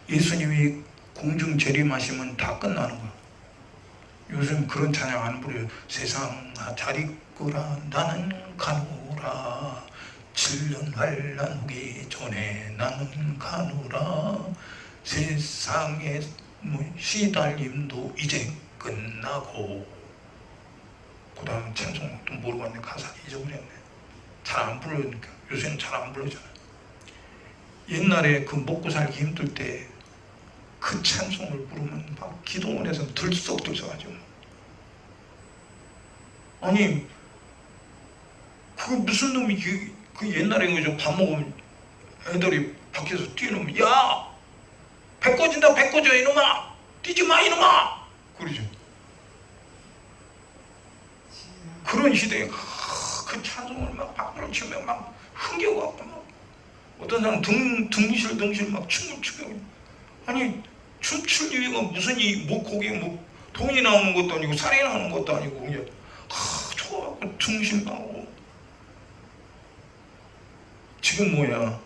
예수님이 공중 재림하시면 다 끝나는 거야. 요즘 그런 찬양 안 부려요. 세상 잘 있거라 나는 가노라 7년 환난 오기 전에 나는 가노라 세상의 시달림도 이제 끝나고. 그 다음 찬송도 모르고 왔네. 가사 잊어버렸네. 잘 안 부르니까. 요새는 잘 안 부르잖아. 옛날에 그 먹고 살기 힘들 때 그 찬송을 부르면 막 기도원에서 들썩들썩하죠. 아니 그 무슨 놈이 그 옛날에 그저 밥 먹으면 애들이 밖에서 뛰어놓으면 야! 배 꺼진다 배 꺼져 이놈아! 뛰지마 이놈아! 그러죠. 그런 시대에 그 찬송을 막 박수를 치며 막 흥겨워하고 막 어떤 사람 등실 막 춤을 추고. 아니 춤출 이유가 무슨 거기에 돈이 나오는 것도 아니고 살이 나오는 것도 아니고 그냥 좋아하고 등신하고. 지금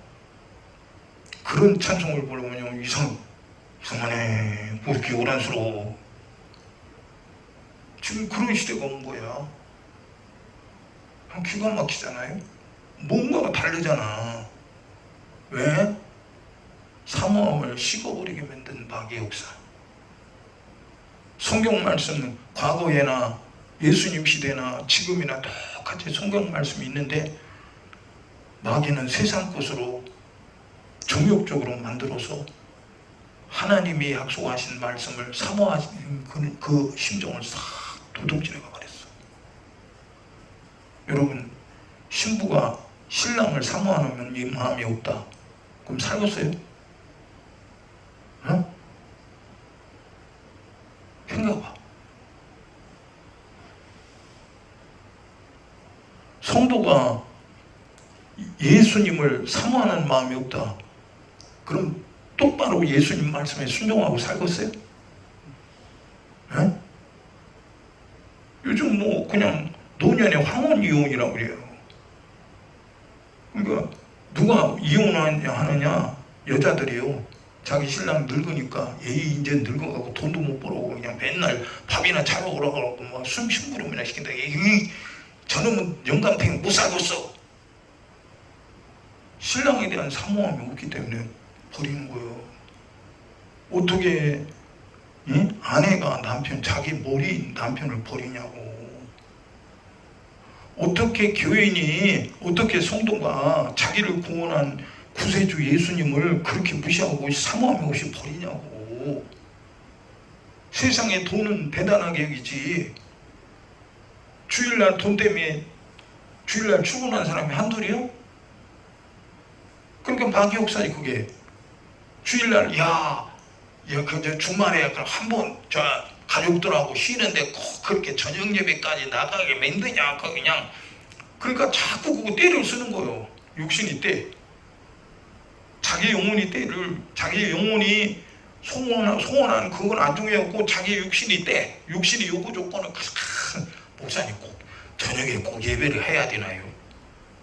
그런 찬송을 부르면 이상하네. 뭐 이렇게 요란스러워. 지금 그런 시대가 온 거야. 기가 막히잖아요. 뭔가가 다르잖아. 왜? 사모함을 식어버리게 만든 마귀의 역사. 성경 말씀은 과거에나 예수님 시대나 지금이나 똑같이 성경 말씀이 있는데 마귀는 세상 것으로 정욕적으로 만들어서 하나님이 약속하신 말씀을 사모하는 그 심정을 싹 도둑질해가 버렸어. 여러분, 신부가 신랑을 사모하는 이 마음이 없다. 그럼 살겠어요? 어? 생각해봐. 성도가 예수님을 사모하는 마음이 없다. 그럼 똑바로 예수님 말씀에 순종하고 살겠어요? 에? 요즘 그냥 노년의 황혼이혼이라고 그래요. 그러니까 누가 이혼하느냐? 여자들이요. 자기 신랑 늙으니까 이제 늙어가고 돈도 못 벌어오고 그냥 맨날 밥이나 차려 오라고 막 심부름이나 시킨다. 저놈은 영감탱이 못 살겠어. 신랑에 대한 사모함이 없기 때문에 버리는 거예요. 어떻게 아내가 자기 머리인 남편을 버리냐고. 어떻게 교인이, 어떻게 성도가 자기를 구원한 구세주 예수님을 그렇게 무시하고 사모함이 없이 버리냐고. 세상에 돈은 대단하게 여기지. 주일날 돈 때문에 주일날 출근한 사람이 한둘이요? 그러니까 마귀 역사지 그게. 주일날 그 주말에 한번 가족들하고 쉬는데 꼭 그렇게 저녁 예배까지 나가게 만드냐 그냥. 그러니까 자꾸 그거 때를 쓰는 거예요. 육신이 때. 자기 영혼이 소원하는 그건 안 중요하고 자기 육신이 때. 육신이 요구 조건은 목사님 꼭 저녁에 꼭 예배를 해야 되나요?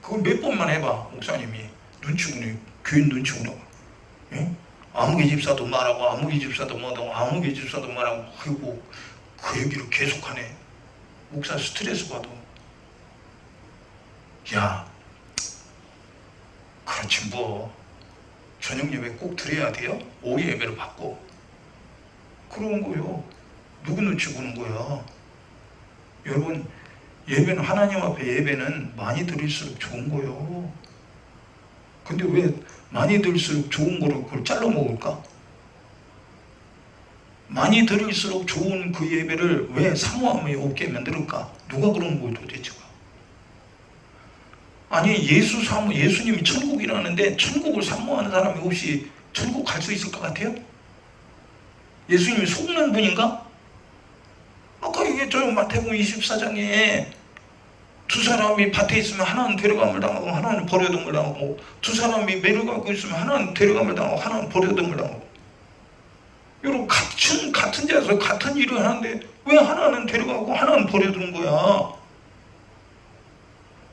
그거 몇 번만 해봐. 목사님이 눈치 보네. 교인 눈치 보나 봐. 예? 아무개 집사도 말하고 아무개 집사도 뭐하고 아무개 집사도 말하고 그리고 그 얘기를 계속하네. 목사 스트레스 받아. 야, 그렇지 뭐 저녁 예배 꼭 드려야 돼요? 오후 예배를 받고 그런 거요. 누구 눈치 보는 거야? 여러분, 예배는 하나님 앞에 예배는 많이 드릴수록 좋은 거요. 근데 왜 많이 들을수록 좋은 거를 그걸 잘라 먹을까? 많이 들을수록 좋은 그 예배를 왜 사모함이 없게 만들까? 누가 그런 거예요 도대체가? 아니 예수님이 천국이라는데 천국을 사모하는 사람이 혹시 천국 갈 수 있을 것 같아요? 예수님이 속는 분인가? 아까 이게 저 마태복음 24장에 두 사람이 밭에 있으면 하나는 데려감을 당하고 하나는 버려둠을 당하고 두 사람이 매를 갖고 있으면 하나는 데려감을 당하고 하나는 버려둠을 당하고 여러분 같은 자에서 같은 일을 하는데 왜 하나는 데려가고 하나는 버려두는 거야?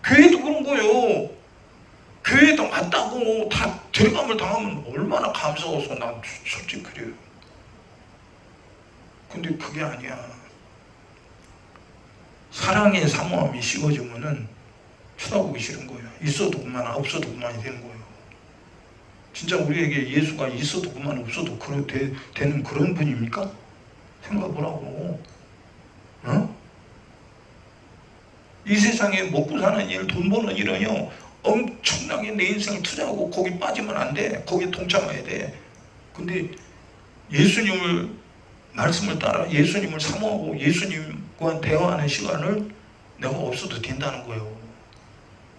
교회도 그런 거예요. 교회도 맞다고 다 데려감을 당하면 얼마나 감사해서 난 솔직히 그래요. 근데 그게 아니야. 사랑의 사모함이 식어지면은 쳐다보기 싫은 거예요. 있어도 그만 없어도 그만이 되는 거예요. 진짜 우리에게 예수가 있어도 그만 없어도 되는 그런 분입니까? 생각해보라고. 어? 이 세상에 먹고 사는 일, 돈 버는 일은요 엄청나게 내 인생을 투자하고 거기 빠지면 안 돼. 거기에 동참해야 돼. 근데 예수님을 말씀을 따라 예수님을 사모하고 예수님과 대화하는 시간을 내가 없어도 된다는 거예요.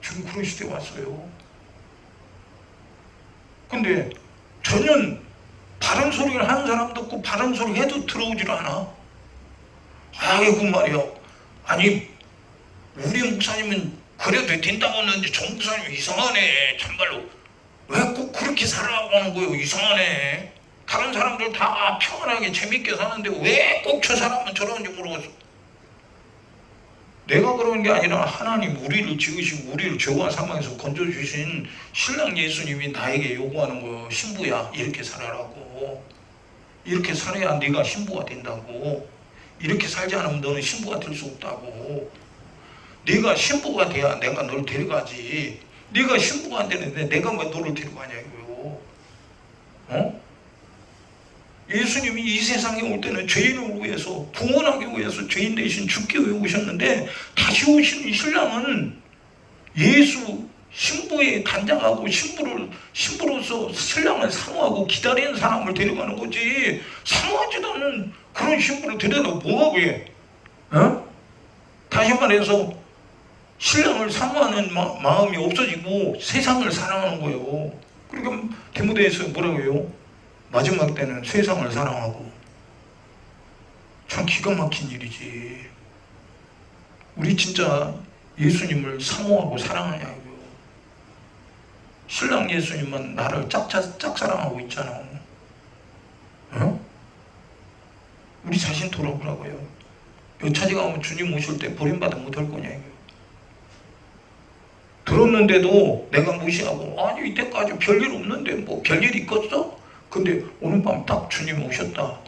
지금 그런 시대에 왔어요. 근데 전혀 바른 소리를 하는 사람도 없고 바른 소리 해도 들어오질 않아. 아이고 말이야. 아니 우리 목사님은 그래도 된다고 하는데 정 목사님이 이상하네. 참말로 왜 꼭 그렇게 살아가고 하는 거예요. 이상하네. 다른 사람들 다 평안하게 재밌게 사는데 왜 꼭 저 사람은 저러는지 모르겠어. 내가 그런 게 아니라 하나님 우리를 지으시고 우리를 죄와 사망에서 건져주신 신랑 예수님이 나에게 요구하는 거예요. 신부야 이렇게 살아라고. 이렇게 살아야 네가 신부가 된다고. 이렇게 살지 않으면 너는 신부가 될 수 없다고. 네가 신부가 돼야 내가 너를 데려가지. 네가 신부가 안 되는데 내가 왜 너를 데려가냐고요. 어? 예수님이 이 세상에 올 때는 죄인을 위해서 구원하기 위해서 죄인 대신 죽기 위해 오셨는데 다시 오시는 신랑은 예수 신부에 단장하고 신부로서 신랑을 사모하고 기다리는 사람을 데려가는 거지. 사모하지도 않는 그런 신부를 데려다 뭐하고 해? 어? 다시 말해서 신랑을 사모하는 마음이 없어지고 세상을 사랑하는 거예요. 그러니까 디모데에서 뭐라고 해요? 마지막 때는 세상을 사랑하고. 참 기가 막힌 일이지. 우리 진짜 예수님을 사모하고 사랑하냐고요. 신랑 예수님은 나를 짝사랑하고 있잖아. 어? 우리 자신 돌아보라고요. 여차지 가면 주님 오실 때 버림받아 못할 거냐고요. 들었는데도 내가 무시하고 아니 이때까지 별일 없는데 뭐 별일 있겠어? 근데 오늘 밤 딱 주님 오셨다.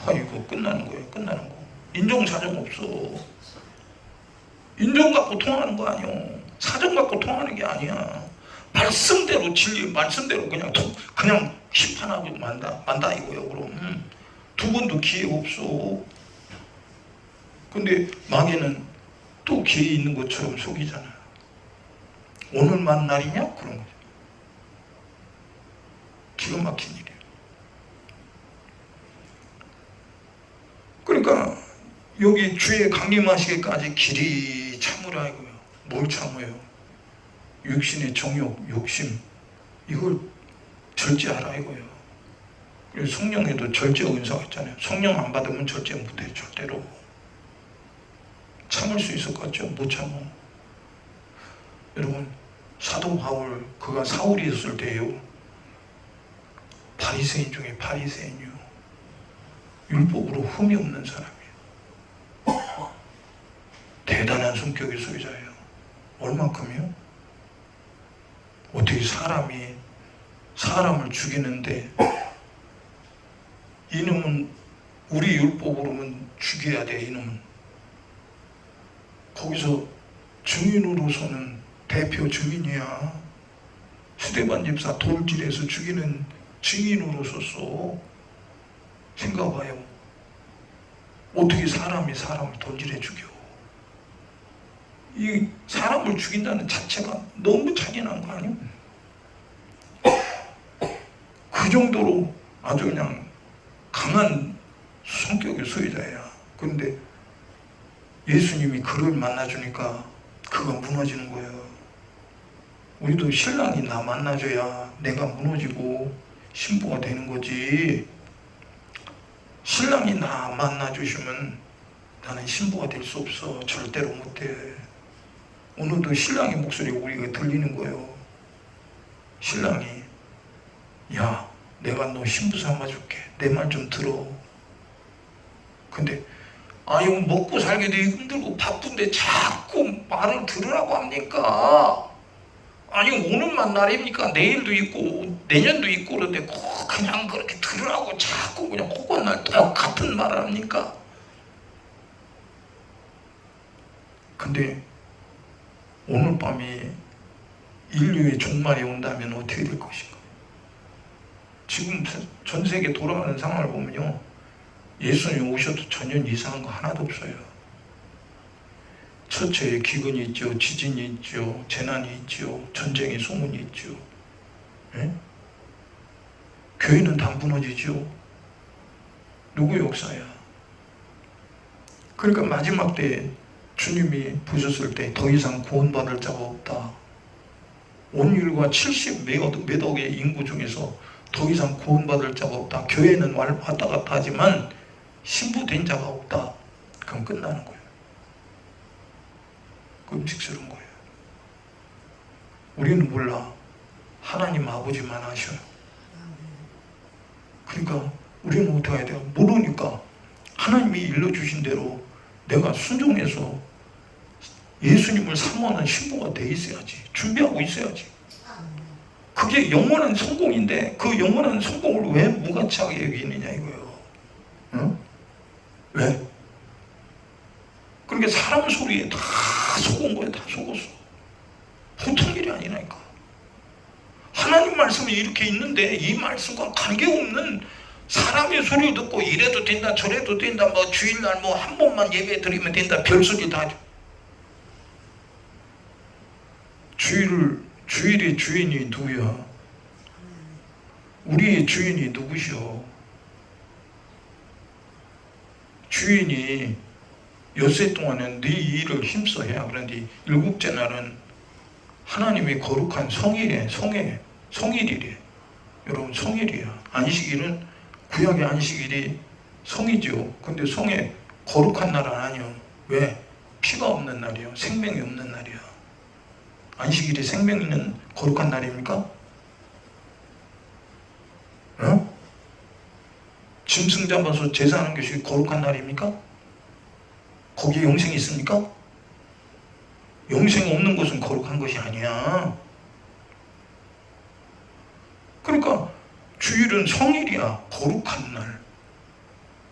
아이고 끝나는 거예요. 끝나는 거. 인정사정 없어. 인정 갖고 통하는 거 아니야. 사정 갖고 통하는 게 아니야. 말씀대로 진리 말씀대로 그냥 심판하고 만다 이거예요. 그럼 두 번도 기회 없어. 근데 마귀는 또 기회 있는 것처럼 속이잖아. 오늘만 날이냐? 그런 거죠. 기가 막힌 일이에요. 그러니까 여기 주의 강림하시기까지 길이 참으라 이거예요. 뭘 참아요? 육신의 정욕, 욕심 이걸 절제하라 이거예요. 그래서 성령에도 절제 은사가 있잖아요. 성령 안 받으면 절제 못해요. 절대로. 참을 수 있을 것 같죠? 못 참아. 여러분 사도 바울 그가 사울이었을 때요. 바리새인 중에 바리새인이요. 율법으로 흠이 없는 사람이에요. 대단한 성격의 소유자예요. 얼만큼이요? 어떻게 사람이 사람을 죽이는데, 이놈은 우리 율법으로는 죽여야 돼. 이놈은 거기서 증인으로서는 대표 증인이야. 스데반 집사 돌질해서 죽이는 증인으로서 생각해봐요. 어떻게 사람이 사람을 돌질해 죽여? 이 사람을 죽인다는 자체가 너무 잔인한 거 아니에요? 그 정도로 아주 그냥 강한 성격의 소유자야. 그런데 예수님이 그를 만나주니까 그가 무너지는 거예요. 우리도 신랑이 나 만나줘야 내가 무너지고 신부가 되는 거지. 신랑이 나 만나주시면 나는 신부가 될 수 없어. 절대로 못해. 오늘도 신랑의 목소리가 우리가 들리는 거예요. 신랑이, 야, 내가 너 신부 삼아줄게. 내 말 좀 들어. 근데 이거 먹고 살기도 힘들고 바쁜데 자꾸 말을 들으라고 합니까? 아니, 오늘만 날입니까? 내일도 있고 내년도 있고. 그런데 그냥 그렇게 들으라고 자꾸 그냥 호건날 똑같은 말을 합니까? 근데 오늘 밤이 인류의 종말이 온다면 어떻게 될 것인가? 지금 전 세계 돌아가는 상황을 보면요, 예수님 오셔도 전혀 이상한 거 하나도 없어요. 처처에 기근이 있죠, 지진이 있죠, 재난이 있죠, 전쟁의 소문이 있죠. 예? 교회는 다 무너지죠. 누구 역사야? 그러니까 마지막 때 주님이 보셨을 때 더 이상 구원받을 자가 없다. 온 인류가 70 몇 억의 인구 중에서 더 이상 구원받을 자가 없다. 교회는 왔다 갔다 하지만 신부된 자가 없다. 그럼 끝나는 거예요. 끔찍스러운 거예요. 우리는 몰라. 하나님 아버지만 아셔요. 그러니까 우리는 어떻게 해야 돼요? 모르니까 하나님이 일러주신 대로 내가 순종해서 예수님을 사모하는 신부가 돼 있어야지. 준비하고 있어야지. 그게 영원한 성공인데 그 영원한 성공을 왜 무가치하게 여기느냐 이거예요. 응? 왜? 그러니까 사람 소리에 다 속은 거예요. 다 속았어. 보통 일이 아니라니까. 하나님 말씀이 이렇게 있는데 이 말씀과 관계없는 사람의 소리를 듣고 이래도 된다 저래도 된다, 뭐 주일날 뭐 한 번만 예배 드리면 된다, 별소리 다 하죠. 주일의 주인이 누구야? 우리의 주인이 누구시오? 주인이 엿새 동안은 네 일을 힘써 해야. 그런데 일곱째 날은 하나님의 거룩한 성일에 성일이래. 여러분, 성일이야. 안식일은 구약의 안식일이 성이죠. 근데 성에 거룩한 날은 아니요. 왜? 피가 없는 날이요. 생명이 없는 날이야. 안식일이 생명 있는 거룩한 날입니까? 어? 짐승 잡아서 제사하는 것이 거룩한 날입니까? 거기에 영생이 있습니까? 영생 없는 것은 거룩한 것이 아니야. 그러니까 주일은 성일이야. 거룩한 날.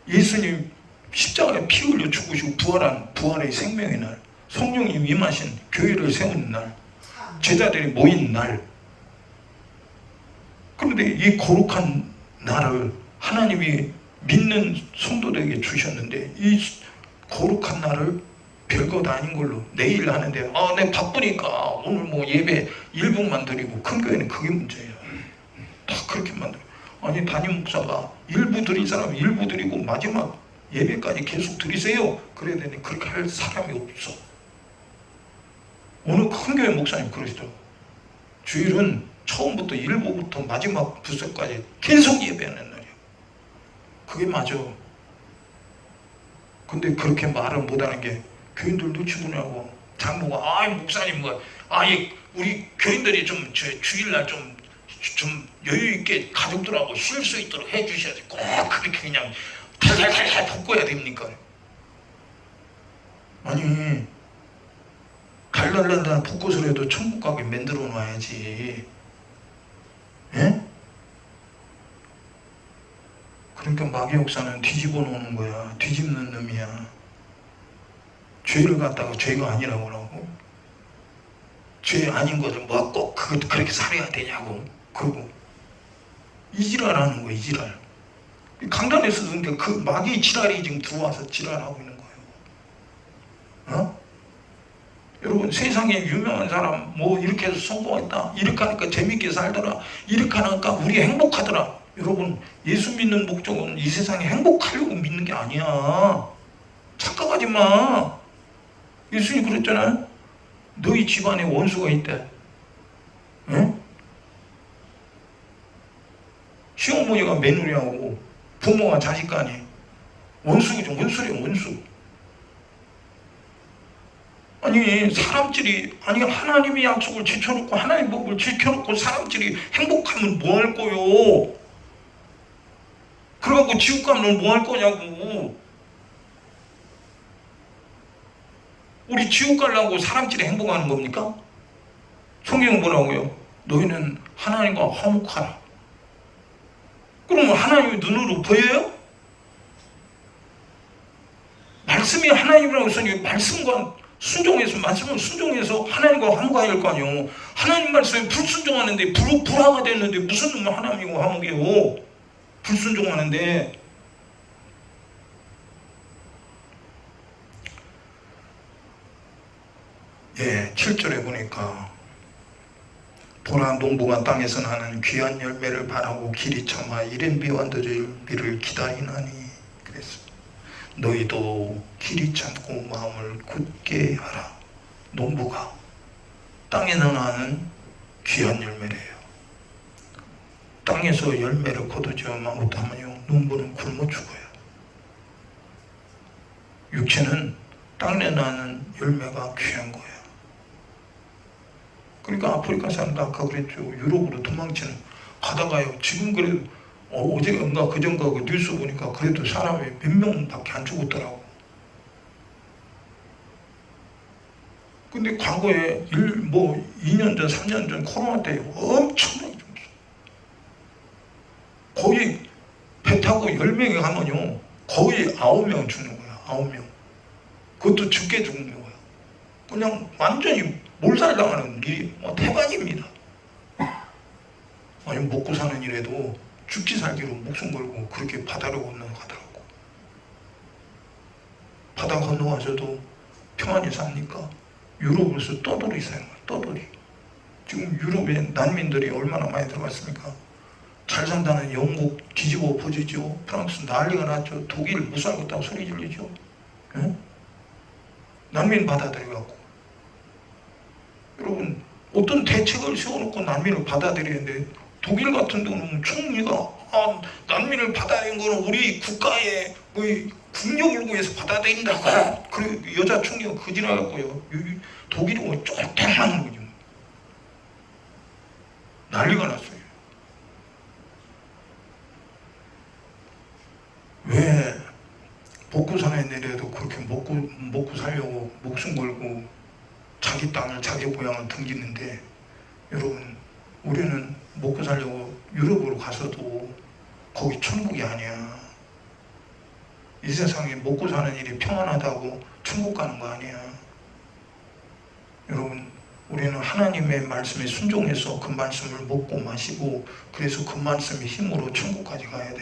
예수님 십자가에 피 흘려 죽으시고 부활한 부활의 생명의 날, 성령님 임하신 교회를 세우는 날, 제자들이 모인 날. 그런데 이 거룩한 날을 하나님이 믿는 성도들에게 주셨는데 이 거룩한 날을 별것 아닌 걸로 내일 하는데 내가 바쁘니까 오늘 뭐 예배 1분만 드리고, 큰 교회는 그게 문제예요. 다 그렇게 만들어요. 아니, 담임 목사가 일부 드린 사람 일부 드리고 마지막 예배까지 계속 드리세요 그래야 되는데 그렇게 할 사람이 없어. 어느 큰 교회 목사님 그러시더라고. 주일은 처음부터 일부부터 마지막 부서까지 계속 예배하는 날이야. 그게 맞아. 근데 그렇게 말을 못하는 게 교인들 눈치 보냐고. 장로가 목사님 우리 교인들이 좀 주일날 좀 여유 있게 가족들하고 쉴 수 있도록 해주셔야지. 꼭 그렇게 그냥 탈탈탈탈 볶아야 됩니까? 아니, 달달달 붓고서라도 천국 가게 만들어 놔야지. 예? 그러니까 마귀 역사는 뒤집어 놓는 거야. 뒤집는 놈이야. 죄를 갖다가 죄가 아니라고 하고, 죄 아닌 것을 뭐 꼭 그렇게 살아야 되냐고. 그러고 이지랄하는 거야. 이지랄. 강단에서 그러니까 그 마귀 지랄이 지금 들어와서 지랄하고 있는 거예요. 어? 여러분, 세상에 유명한 사람 뭐 이렇게 해서 성공했다, 이렇게 하니까 재밌게 살더라, 이렇게 하니까 우리 행복하더라. 여러분, 예수 믿는 목적은 이 세상에 행복하려고 믿는 게 아니야. 착각하지 마. 예수님 그랬잖아요. 너희 집안에 원수가 있대. 응? 시어머니가 며느리하고 부모가 자식 간에 원수죠. 원수래, 원수. 아니, 사람들이, 아니, 하나님의 약속을 지켜놓고 하나님의 법을 지켜놓고 사람들이 행복하면 뭐 할 거요? 그래갖고 지옥 가면 뭐 할 거냐고. 우리 지옥 가려고 사람들이 행복하는 겁니까? 성경은 뭐라고요? 너희는 하나님과 화목하라. 그러면 하나님의 눈으로 보여요? 말씀이 하나님이라고 했으니 말씀과 순종해서, 말씀을 순종해서 하나님과 화목해야 할 거 아니에요. 하나님 말씀에 불순종하는데 불화가 됐는데 무슨 놈은 하나님과 화목해요? 불순종하는데. 예, 7절에 보니까 보라, 농부가 땅에서 나는 귀한 열매를 바라고 길이 참아 이른 비와 늦은 비를 기다리나니. 그랬어. 너희도 길이 참고 마음을 굳게 하라. 농부가 땅에서 나는 귀한 열매래요. 땅에서 열매를 거두지 못하면요, 농부는 굶어 죽어요. 육체는 땅에 나는 열매가 귀한 거예요. 그러니까 아프리카 사람도 아까 그랬죠. 유럽으로 도망치는, 가다가요, 지금 그래도 어제인가 그전가 그 뉴스 보니까 그래도 사람이 몇 명밖에 안 죽었더라고. 근데 과거에 2년 전, 3년 전 코로나 때 엄청나게 죽었어. 거의 배 타고 10명이 가면요, 거의 9명 죽는 거야. 9명. 그것도 죽게 죽는 거야. 그냥 완전히 몰살당하는 일이 태반입니다. 아니, 먹고 사는 일에도 죽기 살기로 목숨 걸고 그렇게 바다를 건너가더라고. 바다 건너와서도 평안히 삽니까? 유럽에서 떠돌이 사는 거야. 떠돌이. 지금 유럽에 난민들이 얼마나 많이 들어갔습니까? 잘 산다는 영국 뒤집어 퍼지죠. 프랑스 난리가 났죠. 독일 못 살겠다고 소리 질리죠. 예? 난민 받아들여갖고. 여러분, 어떤 대책을 세워놓고 난민을 받아들이는데, 독일 같은 경우는 총리가 난민을 받아들인 거는 우리 국가의 국력을 위해서 받아들인다고. 그리고 여자 총리가 거짓말하고요. 독일이 뭐 쫄딱하는 거죠. 난리가 났어요. 왜 복구산에 내려도 그렇게 먹고 살려고 목숨 걸고 자기 땅을, 자기 고향을 등지는데, 여러분, 우리는 먹고 살려고 유럽으로 가서도 거기 천국이 아니야. 이 세상에 먹고 사는 일이 평안하다고 천국 가는 거 아니야. 여러분, 우리는 하나님의 말씀에 순종해서 그 말씀을 먹고 마시고, 그래서 그 말씀의 힘으로 천국까지 가야 돼.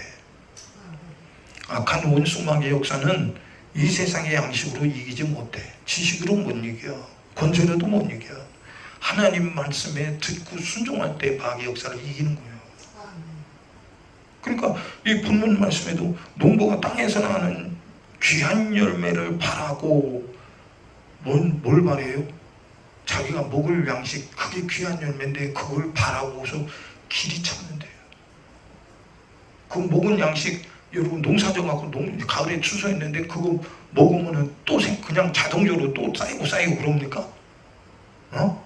악한 원수마귀의 역사는 이 세상의 양식으로 이기지 못해. 지식으로 못 이겨. 권세로도 못 이겨. 하나님 말씀에 듣고 순종할 때 마귀의 역사를 이기는 거예요. 그러니까 이 본문 말씀에도 농부가 땅에서 나는 귀한 열매를 바라고, 뭘 바래요? 자기가 먹을 양식, 그게 귀한 열매인데 그걸 바라고서 길이 찾는데요. 그 먹은 양식, 여러분, 농사져 갖고 가을에 추수했는데 그거 먹으면은 또 그냥 자동적으로 또 쌓이고 그럽니까? 어?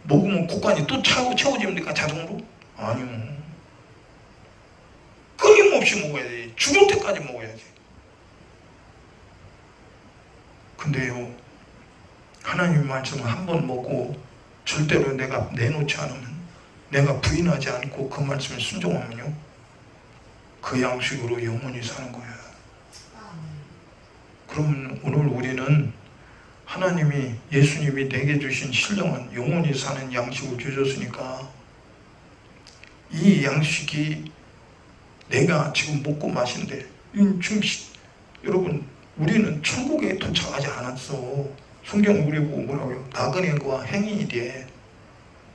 먹으면 곳간이 또 채워집니까? 자동으로? 아니요. 끊임없이 먹어야지. 죽을 때까지 먹어야지. 근데요, 하나님 말씀을 한 번 먹고 절대로 내가 내놓지 않으면, 내가 부인하지 않고 그 말씀에 순종하면요, 그 양식으로 영원히 사는 거예요. 그럼 오늘 우리는 하나님이, 예수님이 내게 주신 신령한 영원히 사는 양식을 주셨으니까 이 양식이 내가 지금 먹고 마신데, 지금 여러분, 우리는 천국에 도착하지 않았어. 성경 우리 보고 뭐라고요? 나그네와 행인이래.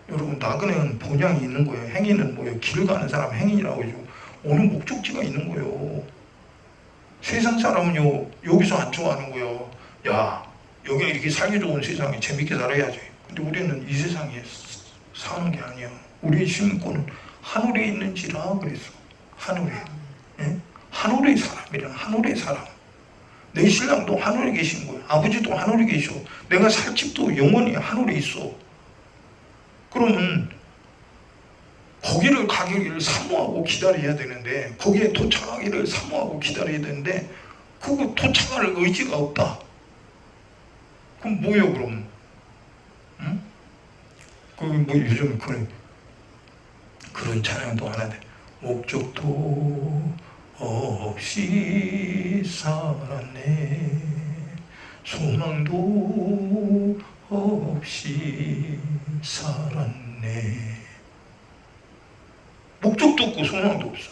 여러분, 나그네는 본향이 있는 거예요. 행인은 뭐예요? 길 가는 사람 행인이라고 하죠. 오는 목적지가 있는 거예요. 세상 사람은요, 여기서 안 좋아하는 거예요. 야, 여기가 이렇게 살기 좋은 세상에 재밌게 살아야지. 근데 우리는 이 세상에 사는 게 아니야. 우리의 신권은 하늘에 있는지라 그랬어. 하늘에. 예? 하늘의 사람이라. 하늘의 사람. 내 신랑도 하늘에 계신 거예요. 아버지도 하늘에 계셔. 내가 살 집도 영원히 하늘에 있어. 그러면 거기를 가기를 사모하고 기다려야 되는데, 거기에 도착하기를 사모하고 기다려야 되는데, 그거 도착할 의지가 없다. 그럼 뭐예요, 그럼? 응? 뭐 요즘 그런 찬양도 하나 돼. 목적도 없이 살았네, 소망도 없이 살았네. 목적도 없고 소망도 없어.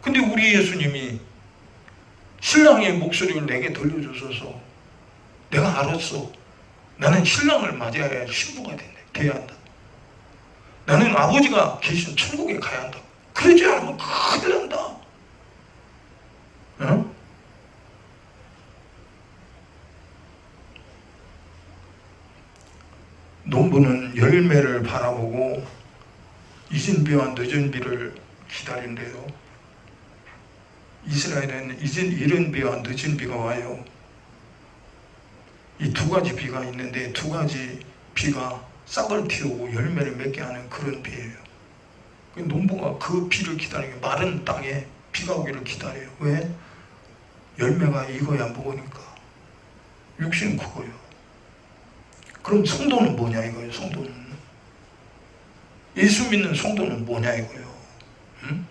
근데 우리 예수님이 신랑의 목소리를 내게 들려주셔서 내가 알았어. 나는 신랑을 맞이해야 신부가 돼야 한다. 나는 아버지가 계신 천국에 가야 한다. 그러지 않으면 큰일 난다. 응? 농부는 열매를 바라보고 잊은 비와 늦은 비를 기다린대요. 이스라엘에는 이른 비와 늦은 비가 와요. 이 두 가지 비가 있는데, 두 가지 비가 싹을 틔우고 열매를 맺게 하는 그런 비예요. 농부가 그 비를 기다리고 마른 땅에 비가 오기를 기다려요. 왜? 열매가 익어야 먹으니까. 육신은 그거예요. 그럼 성도는 뭐냐 이거예요. 성도는, 예수 믿는 성도는 뭐냐 이거예요. 응?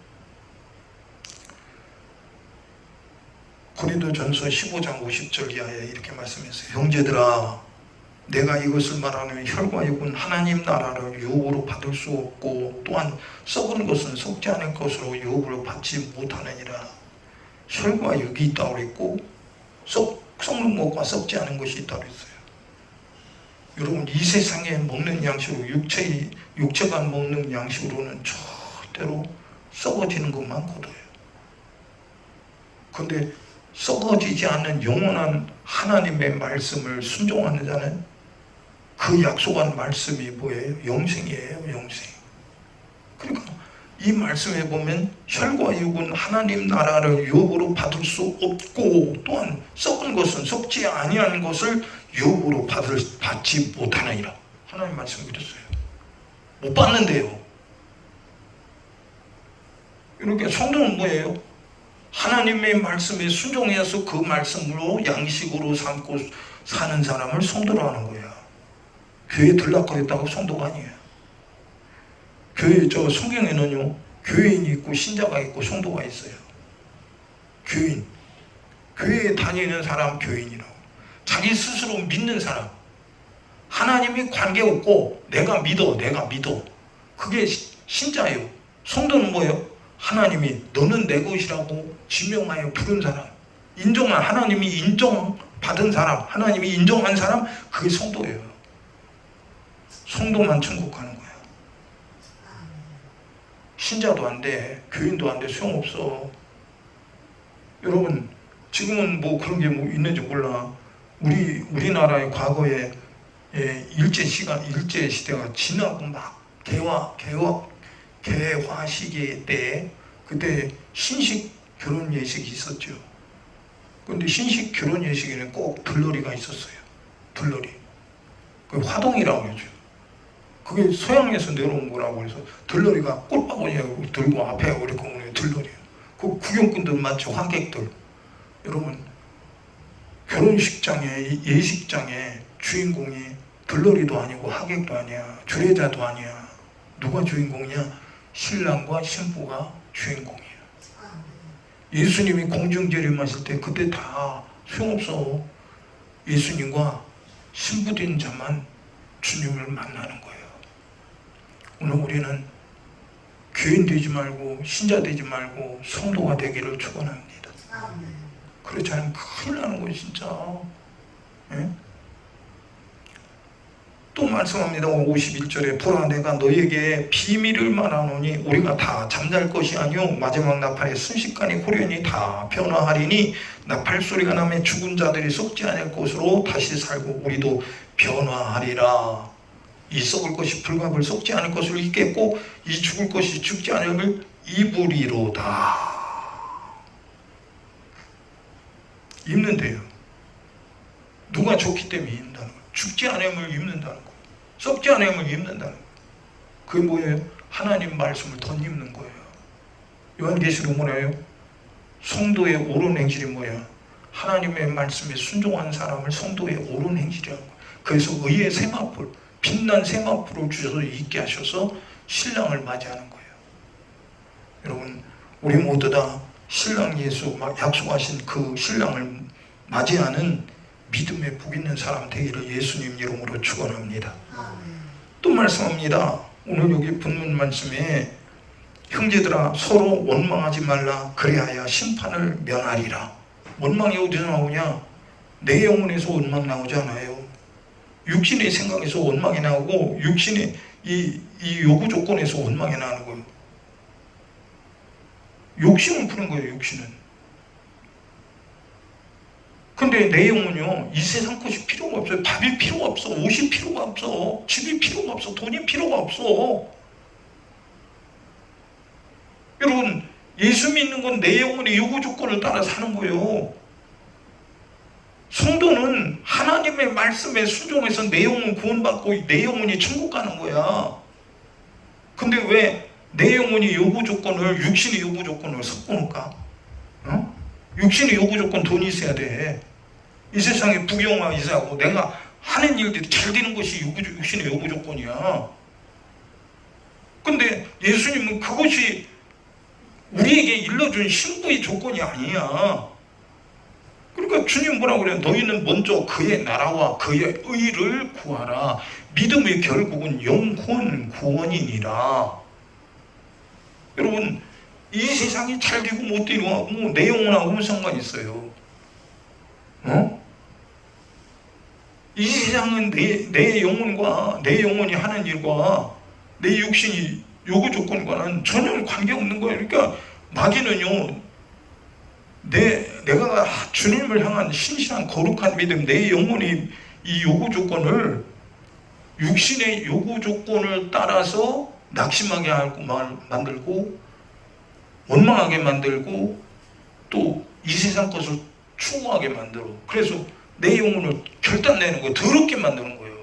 고린도전서 15장 50절 이하에 이렇게 말씀했어요. 형제들아, 내가 이것을 말하는 혈과 육은 하나님 나라를 유업으로 받을 수 없고, 또한 썩은 것은 썩지 않을 것으로 유업으로 받지 못하느니라. 혈과 육이 있다고 그랬고, 썩는 것과 썩지 않은 것이 있다고 그랬어요. 여러분, 이 세상에 먹는 양식으로, 육체가 먹는 양식으로는 절대로 썩어지는 것만 거둬요. 그런데 썩어지지 않는 영원한 하나님의 말씀을 순종하는 자는 그 약속한 말씀이 뭐예요? 영생이에요. 영생. 그러니까 이 말씀에 보면 혈과 육은 하나님 나라를 유업으로 받을 수 없고, 또한 썩은 것은 썩지 아니한 것을 유업으로 받지 못하느니라. 하나님 말씀 그랬어요. 못 받는데요. 이렇게 성도는 뭐예요? 하나님의 말씀에 순종해서 그 말씀으로 양식으로 삼고 사는 사람을 성도로 하는 거야. 교회 들락거렸다고 성도가 아니에요. 교회, 성경에는요, 교인이 있고 신자가 있고 성도가 있어요. 교인, 교회에 다니는 사람 교인이라고. 자기 스스로 믿는 사람, 하나님이 관계없고 내가 믿어. 그게 신자예요. 성도는 뭐예요? 하나님이 너는 내 것이라고 지명하여 부른 사람, 인정한, 하나님이 인정받은 사람, 하나님이 인정한 사람, 그게 성도예요. 성도만 천국 가는 거야. 신자도 안 돼, 교인도 안 돼, 소용없어. 여러분, 지금은 뭐 그런 게 뭐 있는지 몰라. 우리나라의 과거에 일제 시대가 지나고 막 개화 시기 때, 그때 신식 결혼 예식이 있었죠. 그런데 신식 결혼 예식에는 꼭 들러리가 있었어요. 들러리. 그 화동이라고 하죠. 그게 서양에서 내려온 거라고 해서 들러리가 꼴바구니 들고 앞에 이렇게 오는 들러리예요. 그 구경꾼들 맞죠? 관객들. 여러분, 결혼식장에, 예식장에 주인공이 들러리도 아니고 하객도 아니야, 주례자도 아니야. 누가 주인공이야? 신랑과 신부가 주인공이야. 예수님이 공중재림하실 때 그때 다 소용없어. 예수님과 신부된 자만 주님을 만나는 거예요. 오늘 우리는 교인 되지 말고 신자 되지 말고 성도가 되기를 축원합니다. 그렇지 않으면 큰일 나는 거예요, 진짜. 예? 또 말씀합니다. 51절에 보라 내가 너에게 비밀을 말하노니 우리가 다 잠잘 것이 아니요 마지막 나팔의 순식간에 후련히 다 변화하리니 나팔 소리가 나면 죽은 자들이 썩지 않을 것으로 다시 살고 우리도 변화하리라. 이 썩을 것이 불갑을 썩지 않을 것을 입겠고 이 죽을 것이 죽지 않을 입으리로다. 입는데요. 누가 좋기 때문에 입는다는 거예요. 죽지 않음을 입는다는 거예요. 썩지 않음을 입는다는 거예요. 그게 뭐예요? 하나님 말씀을 덧입는 거예요. 요한계시록 뭐래요? 성도의 옳은 행실이 뭐야? 하나님의 말씀에 순종한 사람을 성도의 옳은 행실이라고. 그래서 의의 세마풀, 빛난 세마풀을 주셔서 있게 하셔서 신랑을 맞이하는 거예요. 여러분, 우리 모두 다 신랑 예수 약속하신 그 신랑을 맞이하는 믿음의 복 있는 사람 되기를 예수님 이름으로 축원합니다. 또 말씀합니다. 오늘 여기 본문 말씀에 형제들아 서로 원망하지 말라 그래야 심판을 면하리라. 원망이 어디서 나오냐? 내 영혼에서 원망 나오지 않아요. 육신의 생각에서 원망이 나오고 육신의 이 요구 조건에서 원망이 나는 거예요. 욕심을 푸는 거예요. 욕심은. 근데 내 영혼은요, 이 세상 것이 필요가 없어요. 밥이 필요가 없어. 옷이 필요가 없어. 집이 필요가 없어. 돈이 필요가 없어. 여러분, 예수 믿는 건 내 영혼의 요구 조건을 따라 사는 거예요. 성도는 하나님의 말씀에 순종해서 내 영혼 구원받고 내 영혼이 천국 가는 거야. 근데 왜 내 영혼이 요구 조건을, 육신의 요구 조건을 섞어놓을까? 어? 육신의 요구 조건 돈이 있어야 돼. 이 세상에 부귀영화 이사하고 내가 하는 일들이 잘 되는 것이 육신의 요구 조건이야. 근데 예수님은 그것이 우리에게 일러준 신부의 조건이 아니야. 그러니까 주님 뭐라고 그래요? 너희는 먼저 그의 나라와 그의 의를 구하라. 믿음의 결국은 영혼 구원이니라. 여러분, 이 세상이 잘 되고 못 되고 하고 내 영혼하고 무슨 상관이 있어요? 어? 이 세상은 내 영혼과 내 영혼이 하는 일과 내 육신이 요구 조건과는 전혀 관계없는 거예요. 그러니까 마귀는요, 내가 주님을 향한 신실한 거룩한 믿음, 내 영혼이 이 요구 조건을 육신의 요구 조건을 따라서 낙심하게 하고 만들고 원망하게 만들고 또 이 세상 것을 추구하게 만들어. 그래서 내 영혼을 결단내는 거예요. 더럽게 만드는 거예요.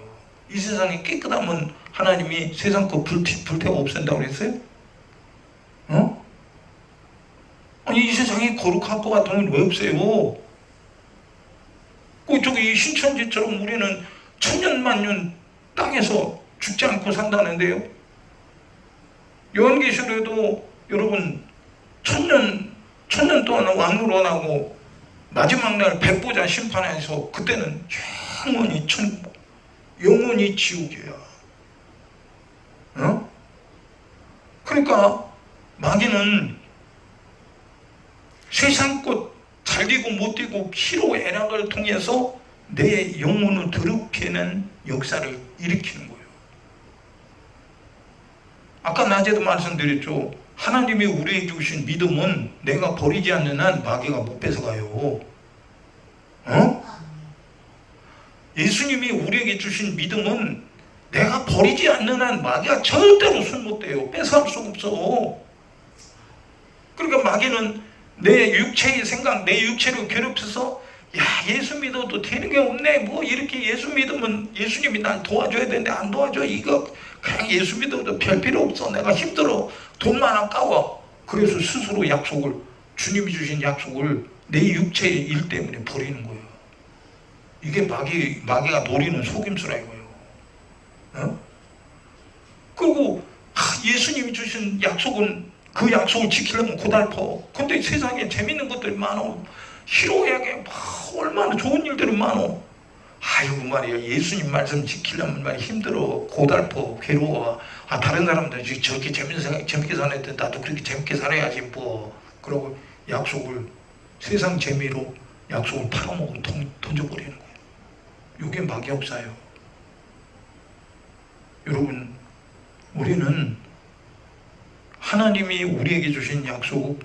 이 세상이 깨끗하면 하나님이 세상 거 불태워 없앤다고 그랬어요? 어? 아니 이 세상이 거룩할 것 같으면 왜 없애요? 그 저기 신천지처럼 우리는 천년만년 땅에서 죽지 않고 산다는데요. 요한계시록에도 여러분 천년 동안 왕노릇하고 마지막 날 백보자 심판에서 그때는 영원히 천국, 영원히 지옥이야. 어? 그러니까 마귀는 세상 것 잘 되고 못 되고 희로 애락을 통해서 내 영혼을 더럽히는 역사를 일으키는 거예요. 아까 낮에도 말씀드렸죠. 하나님이 우리에게 주신 믿음은 내가 버리지 않는 한 마귀가 못 뺏어가요. 어? 예수님이 우리에게 주신 믿음은 내가 버리지 않는 한 마귀가 절대로 손 못 대요. 뺏어갈 수 없어. 그러니까 마귀는 내 육체의 생각, 내 육체를 괴롭혀서 야 예수 믿어도 되는 게 없네. 뭐 이렇게 예수 믿으면 예수님이 날 도와줘야 되는데 안 도와줘. 이거 그냥 예수 믿어도 별 필요 없어. 내가 힘들어. 돈만 아까워. 그래서 스스로 약속을, 주님이 주신 약속을 내 육체의 일 때문에 버리는 거예요. 이게 마귀가 노리는 속임수라 이거예요. 어? 그리고 예수님이 주신 약속은 그 약속을 지키려면 고달퍼. 근데 세상에 재밌는 것들이 많어. 희로애하게 얼마나 좋은 일들이 많어. 아이고 말이야, 예수님 말씀 지키려면 말이야 힘들어, 고달퍼, 괴로워. 다른 사람들 저렇게 재밌게 사는데 나도 그렇게 재밌게 살아야지 뭐. 그러고 약속을, 세상 재미로 약속을 팔아먹고 던져버리는 거예요. 이게 마귀역사예요. 여러분, 우리는 하나님이 우리에게 주신 약속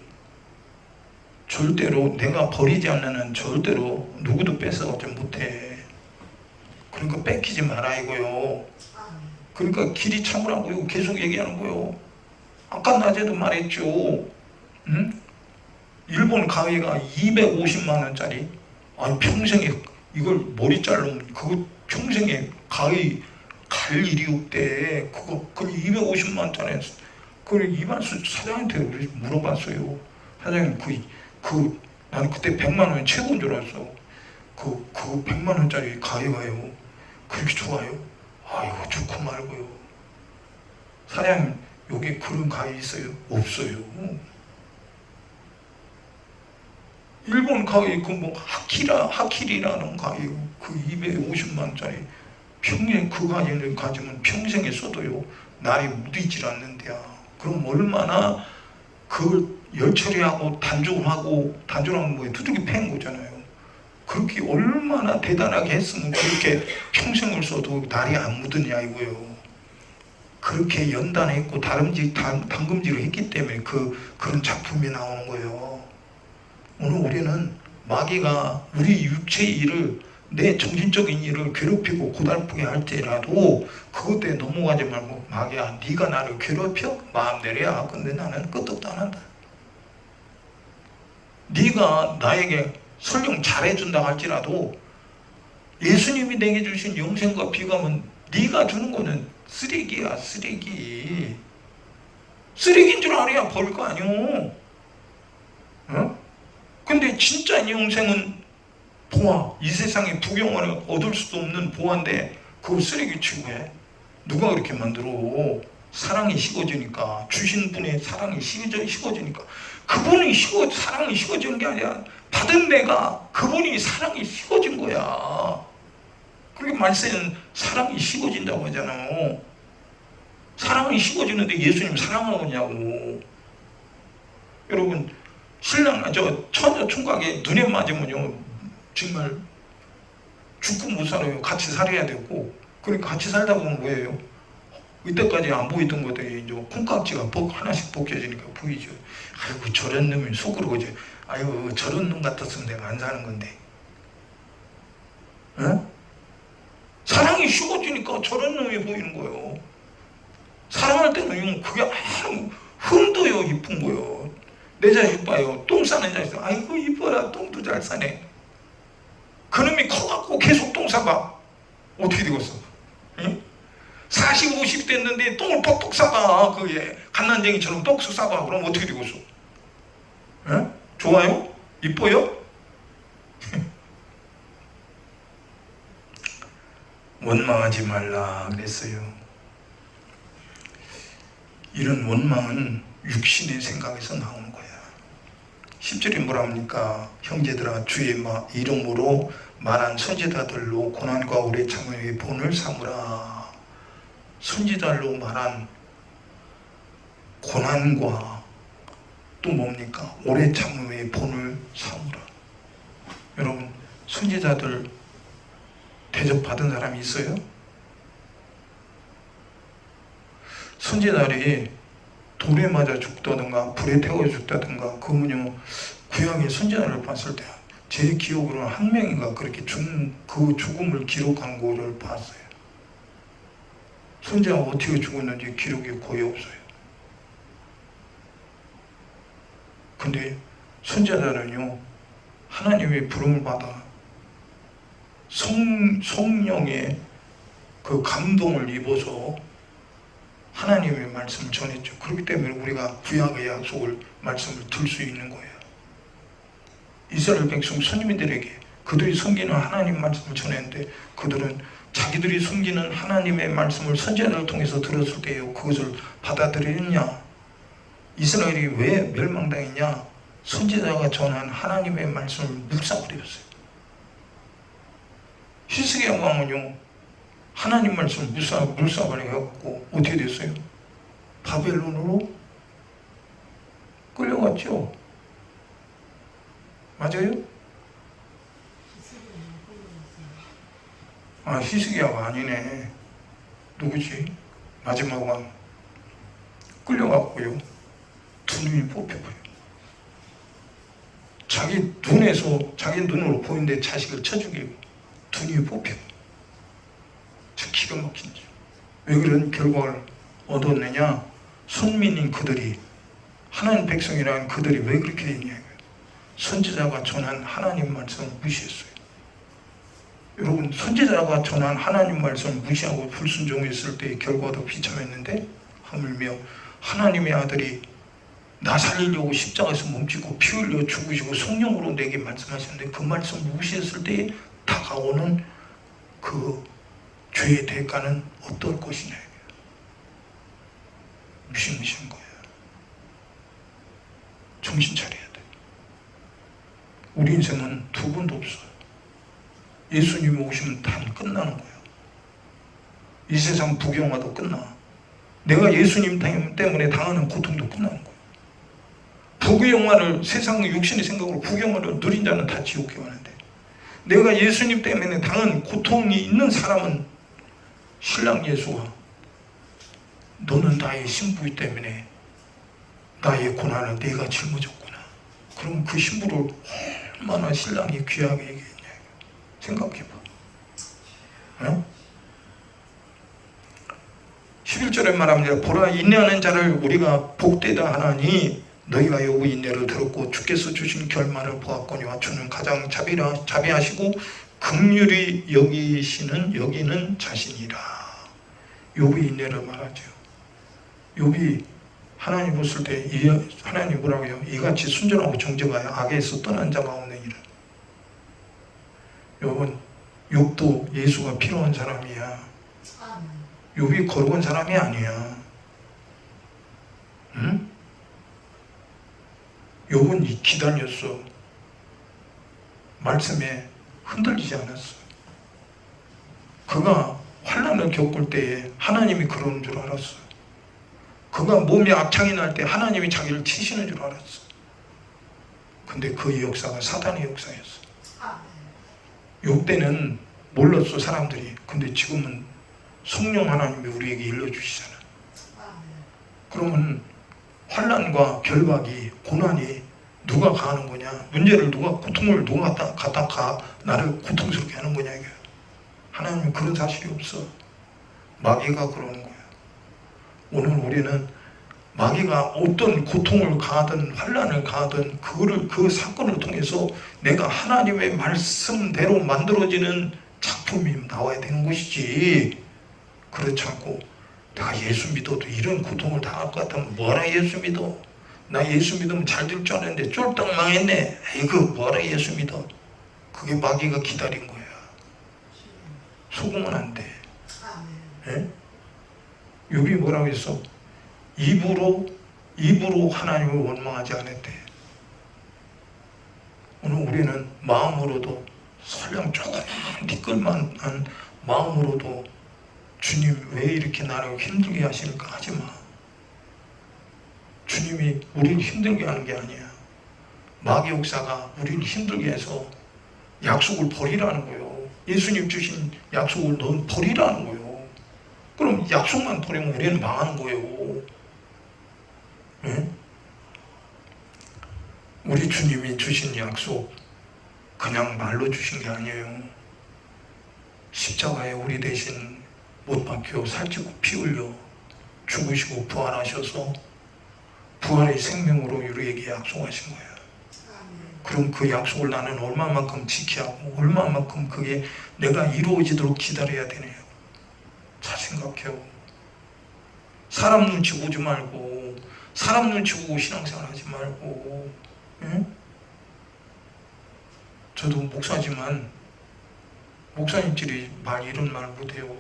절대로 내가 버리지 않는 한 절대로 누구도 뺏어가지 못해. 그러니까 뺏기지 마라 이거요. 그러니까 길이 참으라고요. 계속 얘기하는 거요. 아까 낮에도 말했죠. 응? 일본 가위가 250만 원짜리. 아니 평생에 이걸 머리 자르면 그거 평생에 가위 갈 일이 없대. 그거 250만 원짜리. 그걸 이발소 사장한테 물어봤어요. 사장님 나는 그때 100만 원이 최고인 줄 알았어. 그 100만 원짜리 가위가요 그렇게 좋아요? 아이고 좋고 말고요. 사장님 여기 그런 가위 있어요? 없어요. 일본 가위 하키리라는 가위 그 250만 원짜리 평생 그 가위를 가지면 평생에 써도요 날이 묻히질 않는데야. 그럼 얼마나 그걸 열처리하고 단종하면 뭐 두들기 패는 거잖아요. 그렇게 얼마나 대단하게 했으면 그렇게 평생을 써도 날이 안 묻으냐 이거예요. 그렇게 연단했고 담금질을 했기 때문에 그런 작품이 나오는 거예요. 오늘 우리는 마귀가 우리 육체의 일을, 내 정신적인 일을 괴롭히고 고달프게 할지라도 그것 때문에 넘어가지 말고, 마귀야 네가 나를 괴롭혀? 마음대로야. 근데 나는 끄떡도 안 한다. 네가 나에게 설령 잘해준다 할지라도 예수님이 내게 주신 영생과 비감은 네가 주는 거는 쓰레기야. 쓰레기인 줄 알아야 버릴 거 아니오. 어? 근데 진짜 영생은 보아, 이 세상에 부경을 얻을 수도 없는 보아인데 그거 쓰레기 취급해. 누가 그렇게 만들어? 사랑이 식어지니까, 주신 분의 사랑이 식어지니까. 그분이 사랑이 식어지는 게 아니라 받은 내가, 그분이 사랑이 식어진 거야. 그렇게 말세는 사랑이 식어진다고 하잖아요. 사랑이 식어지는데 예수님 사랑하느냐고. 여러분, 처녀 총각에 눈에 맞으면요 정말 죽고 못 살아요. 같이 살아야 되고. 그러니까 같이 살다 보면 뭐예요? 이때까지 안 보이던 것들이 이제 콩깍지가 하나씩 벗겨지니까 보이죠. 아이고 저런 놈이 속으로 이제, 아이고 저런 놈 같았으면 내가 안 사는 건데. 어? 사랑이 식어지니까 저런 놈이 보이는 거예요. 사랑할 때는 그게 아주 흠도요 이쁜 거예요. 내 자식 봐요. 똥 싸는 자식. 아이고 이뻐라. 똥도 잘 싸네. 그놈이 커갖고 계속 똥 싸봐. 어떻게 되겠어? 응? 40, 50 됐는데 똥을 뻑뻑 싸봐. 그게 갓난쟁이처럼 뻑뻑 싸봐. 그럼 어떻게 되겠어? 응? 좋아요? 이뻐요? 원망하지 말라 그랬어요. 이런 원망은 육신의 생각에서 나오는 거야. 10절에 뭐라 합니까? 형제들아 주의 이름으로 말한 선지자들로 고난과 오래 참음의 본을 삼으라. 선지자들로 말한 고난과 또 뭡니까? 오래 참음의 본을 삼으라. 여러분, 선지자들 대접받은 사람이 있어요? 선지자들이 돌에 맞아 죽다든가 불에 태워 죽다든가, 그분요 구약의 선지자를 봤을 때 제 기억으로는 한 명인가 그렇게 그 죽음을 기록한 거를 봤어요. 선지자가 어떻게 죽었는지 기록이 거의 없어요. 근데 선지자는요 하나님의 부름을 받아 성령의 그 감동을 입어서 하나님의 말씀을 전했죠. 그렇기 때문에 우리가 구약의 약속을 말씀을 들 수 있는 거예요. 이스라엘 백성 선지민들에게 그들이 숨기는 하나님 말씀을 전했는데 그들은 자기들이 숨기는 하나님의 말씀을 선지자를 통해서 들었을 때에 그것을 받아들였냐? 이스라엘이 왜 멸망당했냐? 선지자가 전한 하나님의 말씀을 묵사버렸어요. 히스기야 왕은요 하나님 말씀을 묵사버려갖고 어떻게 됐어요? 바벨론으로 끌려갔죠. 맞아요? 아, 히스기야가 아니네. 누구지? 마지막 왕. 끌려갔고요. 두 눈이 뽑혀버려요. 자기 눈으로 보이는데 자식을 쳐 죽이고 두 눈이 뽑혀. 저 기가 막힌지. 왜 그런 결과를 얻었느냐? 선민인 그들이, 하나님 백성이라는 그들이 왜 그렇게 됐냐? 선지자가 전한 하나님 말씀을 무시했어요. 여러분, 선지자가 전한 하나님 말씀을 무시하고 불순종했을 때의 결과도 비참했는데 하물며 하나님의 아들이 나 살리려고 십자가에서 몸짓고 피 흘려 죽으시고 성령으로 내게 말씀하셨는데 그 말씀을 무시했을 때에 다가오는 그 죄의 대가는 어떨 것이냐. 무시무시한 거예요. 정신 차려야 돼. 우리 인생은 두 번도 없어요. 예수님 오시면 다 끝나는 거예요. 이 세상 부경화도 끝나. 내가 예수님 때문에 당하는 고통도 끝나는 거예요. 부경화를 세상 육신의 생각으로 부경화를 누린 자는 다 지옥에 가는데 내가 예수님 때문에 당한 고통이 있는 사람은 신랑 예수가 너는 나의 신부 때문에 나의 고난을 네가 짊어졌구나. 그럼 그 신부를 얼마나 신랑이 귀하게 얘기했냐. 생각해봐. 어? 11절에 말합니다. 보라, 인내하는 자를 우리가 복되다 하나니 너희가 요구 인내를 들었고 주께서 주신 결말을 보았거니와 주는 가장 자비하시고 긍휼히 여기는 자신이라. 욥이 인내를 말하죠. 욥이 하나님 보실 때 하나님 뭐라고 해요? 이같이 순전하고 정직하여 악에서 떠난 자가 없느니라. 여러분, 욥도 예수가 필요한 사람이야. 욥이 거룩한 사람이 아니야. 응? 욥은 기다렸어. 말씀에 흔들리지 않았어. 그가 환난을 겪을 때에 하나님이 그러는 줄 알았어. 그가 몸에 악창이 날 때 하나님이 자기를 치시는 줄 알았어. 근데 그 역사가 사단의 역사였어. 욥 때는 몰랐어 사람들이. 근데 지금은 성령 하나님이 우리에게 일러주시잖아. 그러면 환난과 결박이, 고난이 누가 가하는 거냐? 문제를 고통을 누가 갖다 나를 고통스럽게 하는 거냐 이게. 하나님은 그런 사실이 없어. 마귀가 그러는 거야. 오늘 우리는 마귀가 어떤 고통을 가하든 환난을 가하든 그 사건을 통해서 내가 하나님의 말씀대로 만들어지는 작품이 나와야 되는 것이지. 그렇지 않고 내가 예수 믿어도 이런 고통을 당할 것 같으면 뭐라 예수 믿어? 나 예수 믿으면 잘 될 줄 알았는데 쫄딱 망했네. 이거 뭐라 예수 믿어? 그게 마귀가 기다린 거야. 속으면 안 돼. 예? 욥이 뭐라고 했어? 입으로 하나님을 원망하지 않았대. 오늘 우리는 마음으로도 설령 조금만 미끌만한 마음으로도 주님 왜 이렇게 나를 힘들게 하실까 하지 마. 주님이 우리를 힘들게 하는 게 아니야. 마귀 역사가 우리를 힘들게 해서 약속을 버리라는 거예요. 예수님 주신 약속을 넌 버리라는 거예요. 그럼 약속만 버리면 우리는 망하는 거예요. 네? 우리 주님이 주신 약속 그냥 말로 주신 게 아니에요. 십자가에 우리 대신 못 박혀 살찌고 피 흘려 죽으시고 부활하셔서 부활의 생명으로 우리에게 약속하신 거예요. 그럼 그 약속을 나는 얼마만큼 지켜야 하고 얼마만큼 그게 내가 이루어지도록 기다려야 되네요. 잘 생각해요. 사람 눈치 보지 말고 사람 눈치 보고 신앙생활 하지 말고. 응? 저도 목사지만 목사님들이 이런 말 못해요.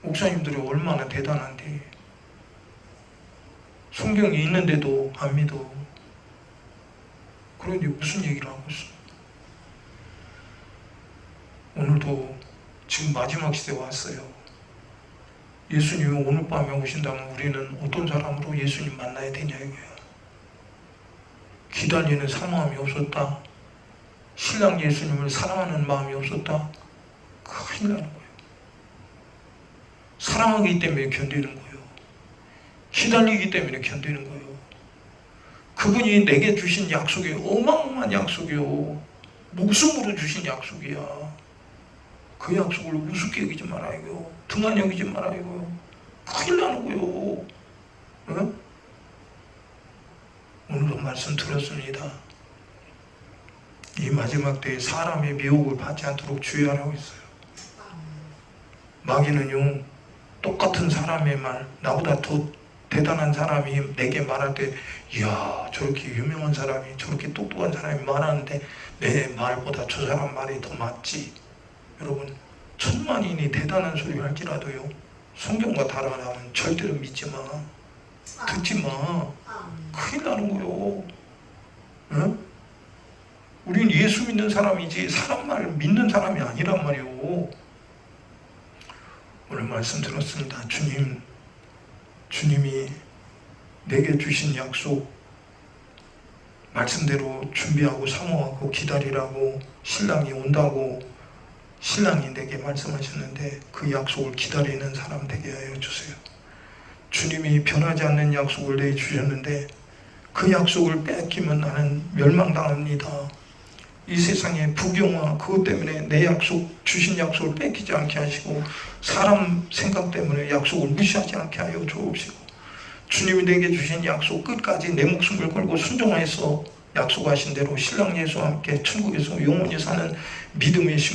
목사님들이 얼마나 대단한데 성경이 있는데도 안 믿어. 그런데 무슨 얘기를 하고 있어? 오늘도 지금 마지막 시대에 왔어요. 예수님이 오늘 밤에 오신다면 우리는 어떤 사람으로 예수님 만나야 되냐 이거야. 기다리는 사모함이 없었다. 신랑 예수님을 사랑하는 마음이 없었다. 큰일 나는 거예요. 사랑하기 때문에 견디는 거예요. 기다리기 때문에 견디는 거예요. 그분이 내게 주신 약속이 어마어마한 약속이요. 목숨으로 주신 약속이야. 그 약속을 우습게 여기지 말아요. 등한 여기지 말아요. 큰일 나는 거예요. 응? 오늘도 말씀 들었습니다. 이 마지막 때에 사람의 미혹을 받지 않도록 주의하라고 했어요. 마귀는요, 똑같은 사람의 말, 나보다 더 대단한 사람이 내게 말할 때, 이야, 저렇게 유명한 사람이, 저렇게 똑똑한 사람이 말하는데 내 말보다 저 사람 말이 더 맞지. 여러분, 천만인이 대단한 소리 할지라도요, 성경과 다르다면 절대로 믿지 마. 듣지 마. 큰일 나는 거요. 응? 우린 예수 믿는 사람이지 사람 말 믿는 사람이 아니란 말이요. 오늘 말씀 들었습니다. 주님이 내게 주신 약속 말씀대로 준비하고 사모하고 기다리라고 신랑이 온다고 신랑이 내게 말씀하셨는데 그 약속을 기다리는 사람 되게 하여 주세요. 주님이 변하지 않는 약속을 내주셨는데 그 약속을 뺏기면 나는 멸망당합니다. 이 세상의 부경화 그것 때문에 내 약속 주신 약속을 뺏기지 않게 하시고 사람 생각 때문에 약속을 무시하지 않게 하여 주옵시고 주님이 내게 주신 약속 끝까지 내 목숨을 걸고 순종해서 약속하신 대로 신랑 예수와 함께 천국에서 영원히 사는 믿음의 심